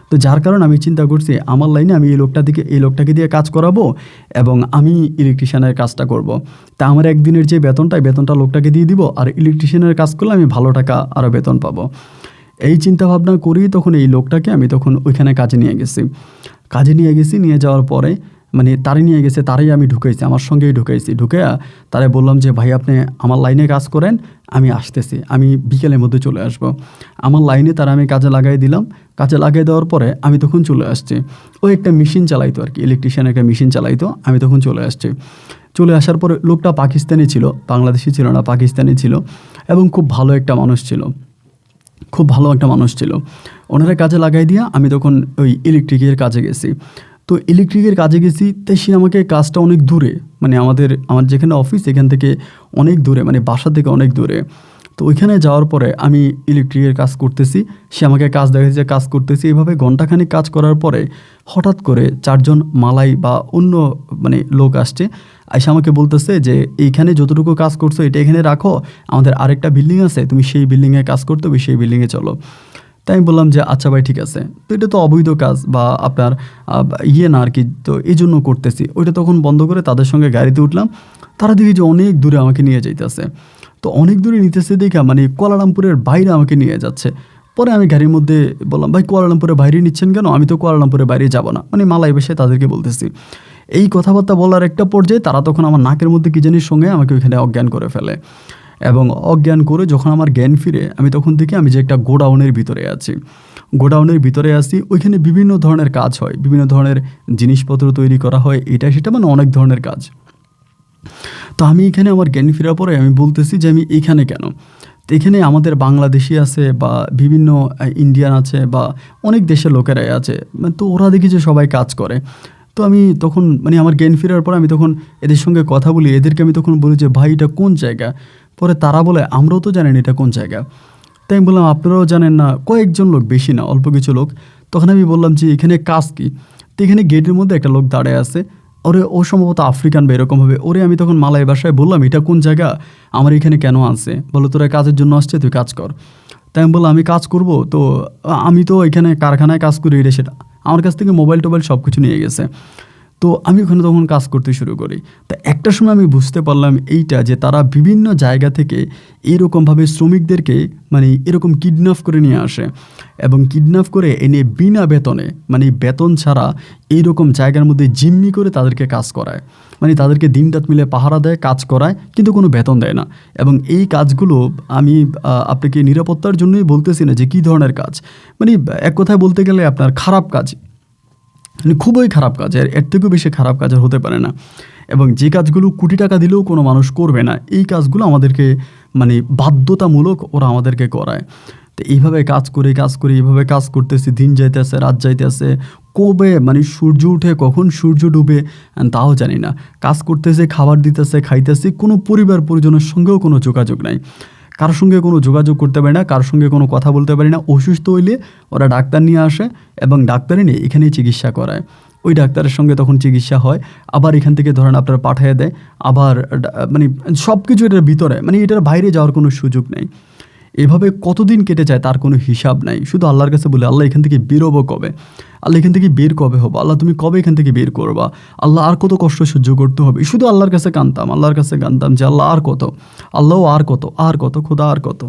তো যার কারণে আমি চিন্তা করছি আমার লাইনে আমি এই লোকটাকে দিয়ে কাজ করাবো, এবং আমি ইলেকট্রিশিয়ানের কাজটা করব। তা আমার একদিনের যে বেতনটা লোকটাকে দিয়ে দিব, আর ইলেকট্রিশিয়ানের কাজ করলে আমি ভালো টাকা আরও বেতন পাবো। এই চিন্তা ভাবনা করেই তখন এই লোকটাকে আমি তখন ওইখানে কাজে নিয়ে গেছি। নিয়ে যাওয়ার পরে মানে তারই নিয়ে গেছে, তারই আমি ঢুকাইছি, আমার সঙ্গেই ঢুকাইয়া তারে বললাম যে ভাই আপনি আমার লাইনে কাজ করেন, আমি আসতেছি, আমি বিকেলের মধ্যে চলে আসব। আমার লাইনে তারা আমি কাজে লাগাই দিলাম। কাজে লাগিয়ে দেওয়ার পরে আমি তখন চলে আসছি। ও একটা মেশিন চালাইতো আর কি, ইলেকট্রিশিয়ান একটা মেশিন চালাইতো। আমি তখন চলে আসার পরে লোকটা পাকিস্তানি ছিল, বাংলাদেশি ছিল না, পাকিস্তানি ছিল, এবং খুব ভালো একটা মানুষ ছিল। ওনারা কাজে লাগাই দিয়া আমি তখন ওই ইলেকট্রিকের কাজে গেছি। তো ইলেকট্রিকের কাজে গেছি, তাই সে আমাকে কাজটা অনেক দূরে, মানে আমার যেখানে অফিস এখান থেকে অনেক দূরে, মানে বাসা থেকে অনেক দূরে। তো ওইখানে যাওয়ার পরে আমি ইলেকট্রিকের কাজ করতেছি, সে আমাকে কাজ দেখাচ্ছে, কাজ করতেছি। এইভাবে ঘন্টাখানিক কাজ করার পরে হঠাৎ করে 4 জন মালাই বা অন্য মানে লোক আসছে, এসে আমাকে বলতেছে যে এইখানে যতটুকু কাজ করছো এটা এখানে রাখো, আমাদের আরেকটা বিল্ডিং আছে, তুমি সেই বিল্ডিংয়ে কাজ করতে হবে, সেই বিল্ডিংয়ে চলো। তাই আমি বললাম যে আচ্ছা ভাই ঠিক আছে। তো এটা তো অবৈধ কাজ বা আপনার না আর কি, তো এই জন্য করতেছি। ওইটা তখন বন্ধ করে তাদের সঙ্গে গাড়িতে উঠলাম। তারা দেখি যে অনেক দূরে আমাকে নিয়ে যাইতেছে। তো অনেক দূরে নিতেছে দেখা মানে কুয়ালালামপুরের বাইরে আমাকে নিয়ে যাচ্ছে। পরে আমি গাড়ির মধ্যে বললাম, ভাই কুয়ালালামপুরের বাইরে নিচ্ছেন কেন? আমি তো কুয়ালালামপুরের বাইরে যাব না, মানে মালাই বেশে তাদেরকে বলতেছি। এই কথাবার্তা বলার একটা পর্যায়ে তারা তখন আমার নাকের মধ্যে কী জানির সঙ্গে আমাকে ওইখানে অজ্ঞান করে ফেলে। এবং অজ্ঞান করে যখন আমার জ্ঞান ফিরে, আমি তখন দেখি আমি যে একটা গোডাউনের ভিতরে আছি। গোডাউনের ভিতরে আছি, ওইখানে বিভিন্ন ধরনের কাজ হয়, বিভিন্ন ধরনের জিনিসপত্র তৈরি করা হয়, এটা সেটা মানে অনেক ধরনের কাজ। তো আমি এখানে আমার জ্ঞান ফেরার পরে আমি বলতেছি যে আমি এইখানে কেন? তো এখানে আমাদের বাংলাদেশি আছে বা বিভিন্ন ইন্ডিয়ান আছে বা অনেক দেশের লোকেরাই আছে, তো ওরা দেখি যে সবাই কাজ করে। তো আমি তখন মানে আমার জ্ঞান ফেরার পর আমি তখন এদের সঙ্গে কথা বলি, এদেরকে আমি তখন বলি যে ভাই এটা কোন জায়গা? পরে তারা বলে আমরাও তো জানেন এটা কোন জায়গা। তাই আমি বললাম আপনারাও জানেন না? কয়েকজন লোক, বেশি না, অল্প কিছু লোক। তখন আমি বললাম যে এখানে কাজ কী? তো এখানে গেটের মধ্যে একটা লোক দাঁড়ায় আছে, ও সম্ভবত আফ্রিকান বা এরকম হবে। আমি তখন মালাই ভাষায় বললাম এটা কোন জায়গা, আমার এখানে কেন আনছে? বলো তোরা কাজের জন্য আসছে, তুই কাজ কর। তাই আমি বললাম আমি কাজ করব, তো আমি তো এখানে কারখানায় কাজ করি, এটা সেটা। আমার কাছ থেকে মোবাইল টোবাইল সব কিছু নিয়ে গেছে। তো আমি ওখানে তখন কাজ করতে শুরু করি। তা একটা সময় আমি বুঝতে পারলাম এইটা, যে তারা বিভিন্ন জায়গা থেকে এরকমভাবে শ্রমিকদেরকে মানে এরকম কিডন্যাপ করে নিয়ে আসে এবং কিডন্যাপ করে এনে বিনা বেতনে, মানে বেতন ছাড়া এইরকম জায়গার মধ্যে জিম্মি করে তাদেরকে কাজ করায়। মানে তাদেরকে দিনরাত মিলে পাহারা দেয়, কাজ করায়, কিন্তু কোনো বেতন দেয় না। এবং এই কাজগুলো আমি আপনাকে নিরাপত্তার জন্যই বলতেছি না যে কী ধরনের কাজ, মানে এক কথায় বলতে গেলে আপনার খারাপ কাজ, মানে খুবই খারাপ কাজ, এর থেকেও বেশি খারাপ কাজ আর হতে পারে না। এবং যে কাজগুলো কোটি টাকা দিলেও কোনো মানুষ করবে না, এই কাজগুলো আমাদেরকে মানে বাধ্যতামূলক ওরা আমাদেরকে করায়। তো এইভাবে কাজ করে এইভাবে কাজ করতেছি, দিন যাইতেছে, রাত যাইতেছে, কবে মানে সূর্য উঠে কখন সূর্য ডুবে তাও জানি না। কাজ করতেছে, খাবার দিতেছে, খাইতেছি, কোনো পরিবার পরিজনের সঙ্গেও কোনো যোগাযোগ নাই, কারোর সঙ্গে কোনো যোগাযোগ করতে পারি না, কারোর সঙ্গে কোনো কথা বলতে পারি না। অসুস্থ হইলে ওরা ডাক্তার নিয়ে আসে এবং ডাক্তারে নিয়ে এখানেই চিকিৎসা করায়। ওই ডাক্তারের সঙ্গে তখন চিকিৎসা হয়, আবার এখান থেকে ধরেন আপনার পাঠিয়ে দেয়, আবার মানে সব কিছু এটার ভিতরে, মানে এটার বাইরে যাওয়ার কোনো সুযোগ নেই। এভাবে কতদিন কেটে যায় তার কোনো হিসাব নাই। শুধু আল্লাহর কাছে বলে, আল্লাহ এখান থেকে বেরোবো কবে? আল্লাহ এখান থেকে বের কবে হবো? আল্লাহ তুমি কবে এখান থেকে বের করবা? আল্লাহ আর কত কষ্ট সহ্য করতে হবে? শুধু আল্লাহর কাছে কাঁদতাম যে আল্লাহ আর কত, আল্লাহ আর কত, আর কত, খোদা আর কত।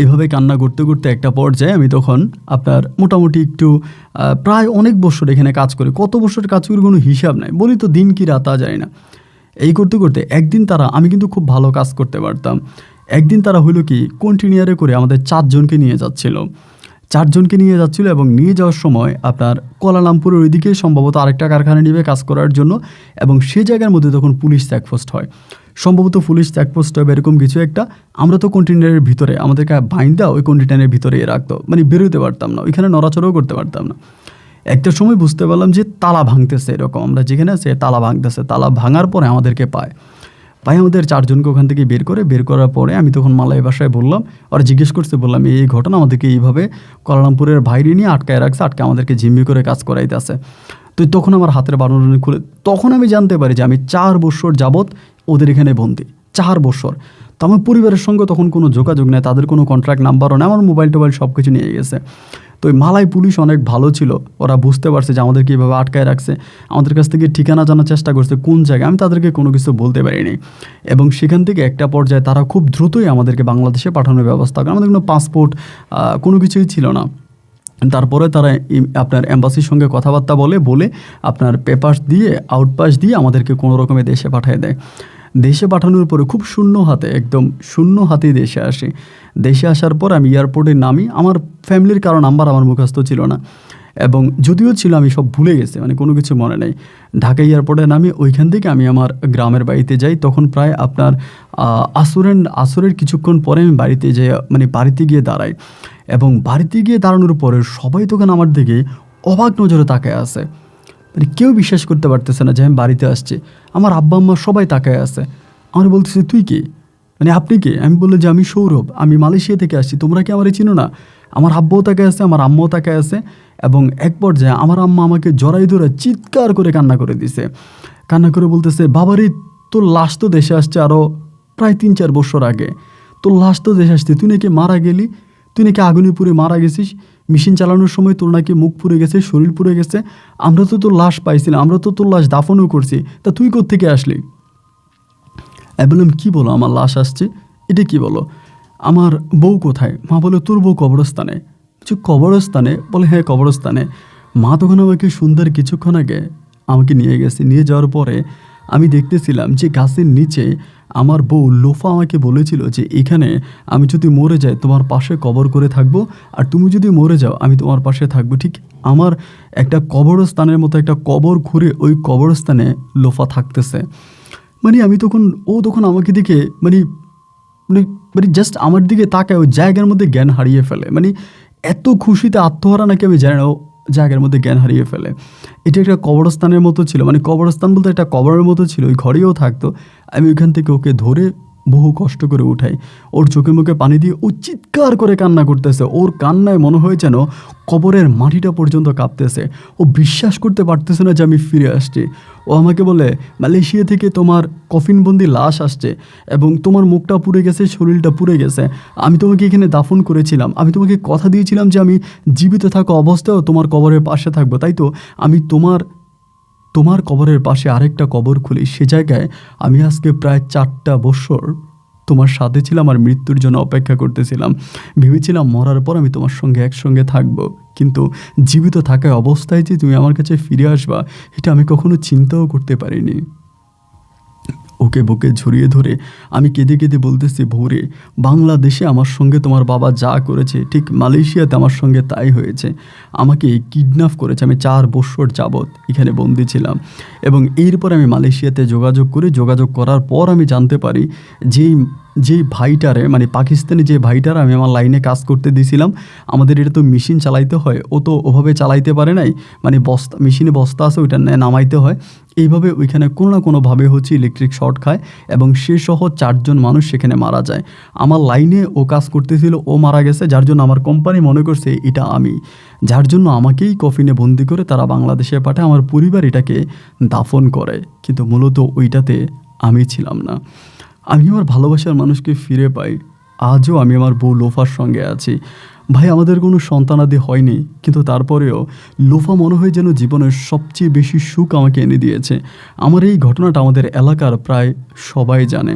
এভাবে কান্না করতে করতে একটা পর্যায়ে আমি তখন আপনার মোটামুটি একটু প্রায় অনেক বছর এখানে কাজ করি। কত বছর কাজ করি কোনো হিসাব নাই, বলি তো দিন কি রাত তা জানি না। এই করতে করতে একদিন আমি কিন্তু খুব ভালো কাজ করতে পারতাম। একদিন তারা হলো কি কন্টিনিউয়ারে করে আমাদের 4 জনকে নিয়ে যাচ্ছিল এবং নিয়ে যাওয়ার সময় আপনার কুয়ালালামপুরের ওইদিকে সম্ভবত আরেকটা কারখানা নিবে কাজ করার জন্য। এবং সে জায়গার মধ্যে তখন পুলিশ চেকপোস্ট হয়, সম্ভবত পুলিশ চেকপোস্ট হবে এরকম কিছু একটা। আমরা তো কন্টেনারের ভিতরে, আমাদেরকে বাইন্দা ওই কন্টেনারের ভিতরে রাখতো, মানে বেরোতে পারতাম না, ওইখানে নড়াচড়াও করতে পারতাম না। একটা সময় বুঝতে পারলাম যে তালা ভাঙতেছে, এরকম আমরা যেখানে আছে তালা ভাঙতেছে। তালা ভাঙার পরে আমাদেরকে পায় আমাদের 4 জনকে ওখান থেকে বের করার পরে আমি তখন মালাই ভাষায় বললাম, ওরা জিজ্ঞেস করছে, বললাম এই ঘটনা, আমাদেরকে এইভাবে কুয়ালালামপুরের বাইরে নিয়ে আটকায় রাখছে, আমাদেরকে জিম্মি করে কাজ করাইতেছে। তো তখন আমার হাতের বাঁধন খুলে তখন আমি জানতে পারি যে আমি 4 বছর যাবৎ ওদের এখানে বন্দি, 4 বছর। তো আমার পরিবারের সঙ্গে তখন কোনো যোগাযোগ নেই, তাদের কোনো কন্ট্রাক্ট নাম্বারও নেই, আমার মোবাইল টোবাইল সব কিছু নিয়ে গেছে। তো ওই মালাই পুলিশ অনেক ভালো ছিল, ওরা বুঝতে পারছে যে আমাদেরকে এইভাবে আটকায় রাখছে, আমাদের কাছ থেকে ঠিকানা জানার চেষ্টা করছে কোন জায়গায়। আমি তাদেরকে কোনো কিছু বলতে পারিনি। এবং সেখান থেকে একটা পর্যায়ে তারা খুব দ্রুতই আমাদেরকে বাংলাদেশে পাঠানোর ব্যবস্থা করে। আমাদের কোনো পাসপোর্ট কোনো কিছুই ছিল না। তারপরে তারা আপনার এম্বাসির সঙ্গে কথাবার্তা বলে আপনার পেপারস দিয়ে, আউটপাস দিয়ে আমাদেরকে কোনো রকমের দেশে পাঠিয়ে দেয়। দেশে পাঠানোর পরে খুব একদম শূন্য হাতেই দেশে আসি। দেশে আসার পর আমি এয়ারপোর্টে নামি, আমার ফ্যামিলির কারো নাম্বার আমার মুখস্থ ছিল না, এবং যদিও ছিল আমি সব ভুলে গেছি, মানে কোনো কিছু মনে নেই। ঢাকা এয়ারপোর্টে নামি, ওইখান থেকে আমি আমার গ্রামের বাড়িতে যাই। তখন প্রায় আপনার আসরের কিছুক্ষণ পরে আমি বাড়িতে যাই, মানে বাড়িতে গিয়ে দাঁড়াই। এবং বাড়িতে গিয়ে দাঁড়ানোর পরে সবাই তখন আমার দিকে অবাক নজরে তাকায় আছে। মানে কেউ বিশ্বাস করতে পারতেছে না যে আমি বাড়িতে আসছি। আমার আব্বা আম্মা সবাই তাকায় আছে। আমার বলতেছে, তুই কে? মানে আপনি কে? আমি বললো যে আমি সৌরভ, আমি মালয়েশিয়া থেকে আসছি, তোমরা কি আমারে চিনো না? আমার আব্বাও তাকায় আছে, আমার আম্মাও তাকায় আছে। এবং এক পর্যায়ে আমার আম্মা আমাকে জড়াই ধরে চিৎকার করে কান্না করে দিছে। কান্না করে বলতেছে, বাবারে তোর লাশ তো দেশে আসছে আরও প্রায় 3-4 বছর আগে। তোর লাশ তো দেশে আসছে, তুই নাকি মারা গেলি, তুই নাকি আগুনে পুড়ে মারা গেছিস, মেশিন চালানোর সময় তোর নাকি মুখ পুড়ে গেছে, শরীর পুড়ে গেছে, আমরা তো তোর লাশ পাইছি না, আমরা তো তোর লাশ দাফনও করছি, তা তুই কোত্থেকে আসলি? আমি বললাম, কী বলো আমার লাশ আসছে, এটা কি বলো? আমার বউ কোথায়? মা বলে, তোর বউ কবরস্থানে। যে কবরস্থানে? বলে, হ্যাঁ কবরস্থানে। মা তখন আমাকে সুন্দর কিছুক্ষণ আগে আমাকে নিয়ে গেছে। নিয়ে যাওয়ার পরে আমি দেখতেছিলাম যে গাছের নিচে আমার বউ লোফা আমাকে বলেছিল যে এখানে আমি যদি মরে যাই তোমার পাশে কবর করে থাকবো, আর তুমি যদি মরে যাও আমি তোমার পাশে থাকবো। ঠিক আমার একটা কবরস্থানের মতো একটা কবর ঘুরে ওই কবরস্থানে লোফা থাকতেছে। মানে আমি তখন, ও তখন আমাকে দেখে মানে মানে মানে জাস্ট আমার দিকে তাকায়, ওই জায়গার মধ্যে জ্ঞান হারিয়ে ফেলে। মানে এত খুশিতে আত্মহারা নাকি আমি জানি না, ও জায়গার মধ্যে জ্ঞান হারিয়ে ফেলে। এটা একটা কবরস্থানের মতো ছিল, মানে কবরস্থান বলতে একটা কবরের মতো ছিল, ওই ঘরেও থাকতো। আমি ওইখান থেকে ওকে ধরে বহু কষ্ট করে উঠাই, ওর চোখে মুখে পানি দিয়ে ও চিৎকার করে কান্না করতেছে। ওর কান্নায় মনে হয় যেন কবরের মাটিটা পর্যন্ত কাঁপতেছে। ও বিশ্বাস করতে পারতেছে না যে আমি ফিরে আসছি। ও আমাকে বলে, মালয়েশিয়া থেকে তোমার কফিনবন্দি লাশ আসছে এবং তোমার মুখটা পুড়ে গেছে, শরীরটা পুড়ে গেছে। আমি তোমাকে এখানে দাফন করেছিলাম, আমি তোমাকে কথা দিয়েছিলাম যে আমি জীবিত থাকা অবস্থায়ও তোমার কবরের পাশে থাকবো, তাই তো আমি তোমার কবরের পাশে আরেকটা কবর খুলি। সে জায়গায় আমি আজকে প্রায় 4টা বছর তোমার সাথে ছিলাম আর মৃত্যুর জন্য অপেক্ষা করতেছিলাম। ভেবেছিলাম মরার পর আমি তোমার সঙ্গে একসঙ্গে থাকবো, কিন্তু জীবিত থাকা অবস্থায় যে তুমি আমার কাছে ফিরে আসবা এটা আমি কখনো চিন্তাও করতে পারিনি। ওকে বুকে ঝরিয়ে ধরে আমি কেঁদে কেঁদে বলতেছি, ভোরে বাংলাদেশে আমার সঙ্গে তোমার বাবা যা করেছে ঠিক মালয়েশিয়াতে আমার সঙ্গে তাই হয়েছে। আমাকে কিডন্যাপ করেছে, আমি 4 বছর যাবৎ এখানে বন্দি ছিলাম। এবং এরপর আমি মালয়েশিয়াতে যোগাযোগ করার পর আমি জানতে পারি যেই ভাইটারে, মানে পাকিস্তানি যে ভাইটারে আমি আমার লাইনে কাজ করতে দিয়েছিলাম, আমাদের এটা তো মেশিন চালাইতে হয়, ও তো ওভাবে চালাইতে পারে নাই, মানে মেশিনে বস্তা আছে ওইটা নামাইতে হয়। এইভাবে ওইখানে কোনো না কোনোভাবে হচ্ছে ইলেকট্রিক শর্ট খায় এবং সে সহ 4 জন মানুষ সেখানে মারা যায়। আমার লাইনে ও কাজ করতেছিল, ও মারা গেছে, যার জন্য আমার কোম্পানি মনে করছে এটা আমি, যার জন্য আমাকেই কফিনে বন্দি করে তারা বাংলাদেশে পাঠায়, আমার পরিবার এটাকে দাফন করে। কিন্তু মূলত ওইটাতে আমি ছিলাম না। আমি আমার ভালোবাসার মানুষকে ফিরে পাই। আজও আমি আমার বউ লোফার সঙ্গে আছি। ভাই, আমাদের কোনো সন্তানাদি হয়নি, কিন্তু তারপরেও লোফা মনে হয় যেন জীবনের সবচেয়ে বেশি সুখ আমাকে এনে দিয়েছে। আমার এই ঘটনাটা আমাদের এলাকার প্রায় সবাই জানে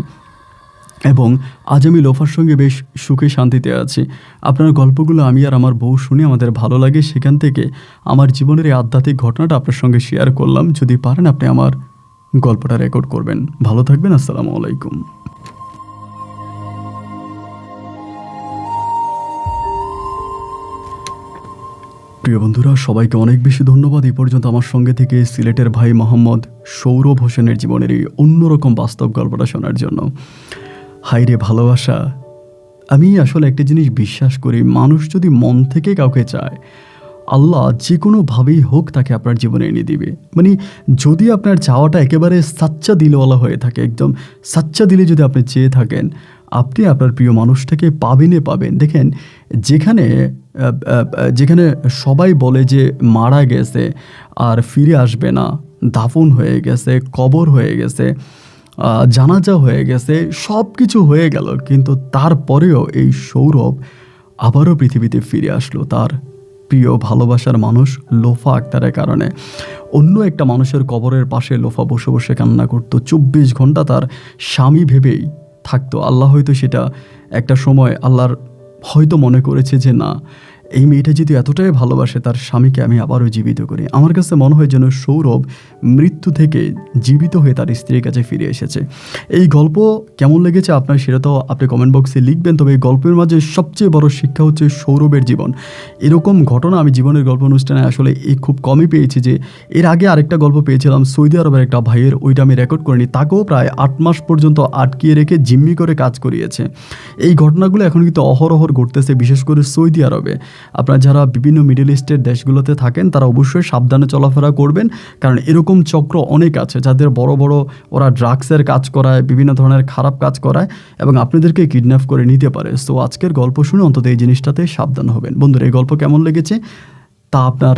এবং আজ আমি লোফার সঙ্গে বেশ সুখে শান্তিতে আছি। আপনার গল্পগুলো আমি আর আমার বউ শুনে আমাদের ভালো লাগে, সেখান থেকে আমার জীবনের এই আধ্যাত্মিক ঘটনাটা আপনার সঙ্গে শেয়ার করলাম। যদি পারেন আপনি আমার গল্পটা রেকর্ড করবেন। ভালো থাকবেন। আসসালামু আলাইকুম। প্রিয় বন্ধুরা, সবাইকে অনেক বেশি ধন্যবাদ এই পর্যন্ত আমার সঙ্গে থেকে সিলেটের ভাই মোহাম্মদ সৌরভ হোসেনের জীবনের এই অন্যরকম বাস্তব গল্পটা শোনার জন্য। হায়রে ভালোবাসা! আমি আসলে একটা জিনিস বিশ্বাস করি, মানুষ যদি মন থেকে কাউকে চায়, আল্লাহ যে কোনোভাবেই হোক তাকে আপনার জীবনে এনে দিবে। মানে যদি আপনার চাওয়াটা একেবারে সাচ্চা দিলওয়ালা হয়ে থাকে, একদম সাচ্চা দিলে যদি আপনি চেয়ে থাকেন, আপনি আপনার প্রিয় মানুষটাকে পাবেন। দেখেন, যেখানে সবাই বলে যে মারা গেছে আর ফিরে আসবে না, দাফন হয়ে গেছে, কবর হয়ে গেছে, জানাজা হয়ে গেছে, সব কিছু হয়ে গেল, কিন্তু তারপরেও এই সৌরভ আবারও পৃথিবীতে ফিরে আসলো তার প্রিয় ভালোবাসার মানুষ লোফা আক্তারের কারণে। অন্য একটা মানুষের কবরের পাশে লোফা বসে বসে কান্না করতো, 24 ঘন্টা তার স্বামী ভেবেই থাকতো। আল্লাহ হয়তো সেটা একটা সময় আল্লাহর হয়তো মনে করেছে যে না, এই মেয়েটা যদি এতটাই ভালোবাসে তার স্বামীকে আমি আবারও জীবিত করি। আমার কাছে মনে হয় যেন সৌরভ মৃত্যু থেকে জীবিত হয়ে তার স্ত্রীর কাছে ফিরে এসেছে। এই গল্প কেমন লেগেছে আপনার, সেটা তো আপনি কমেন্ট বক্সে লিখবেন। তবে এই গল্পের মাঝে সবচেয়ে বড় শিক্ষা হচ্ছে সৌরভের জীবন। এরকম ঘটনা আমি জীবনের গল্প অনুষ্ঠানে আসলে খুব কমই পেয়েছি। যে এর আগে আরেকটা গল্প পেয়েছিলাম সৌদি আরবের একটা ভাইয়ের, ওইটা আমি রেকর্ড করিনি, তাকেও প্রায় 8 মাস পর্যন্ত আটকিয়ে রেখে জিম্মি করে কাজ করিয়েছে। এই ঘটনাগুলো এখন কিন্তু অহরহ ঘটতেছে, বিশেষ করে সৌদি আরবে। আপনারা যারা বিভিন্ন মিডল ইস্টের দেশগুলোতে থাকেন তারা অবশ্যই সাবধানে চলাফেরা করবেন, কারণ এরকম চক্র অনেক আছে যাদের বড় বড় ওরা ড্রাগসের কাজ করায়, বিভিন্ন ধরনের খারাপ কাজ করায় এবং আপনাদেরকে কিডন্যাপ করে নিতে পারে। সো আজকের গল্প শুনে অন্তত এই জিনিসটাতে সাবধান হবেন। বন্ধুরা, এই গল্প কেমন লেগেছে তা আপনার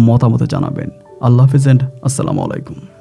মতামতে জানাবেন। আল্লাহ হাফেজ এন্ড আসসালামু আলাইকুম।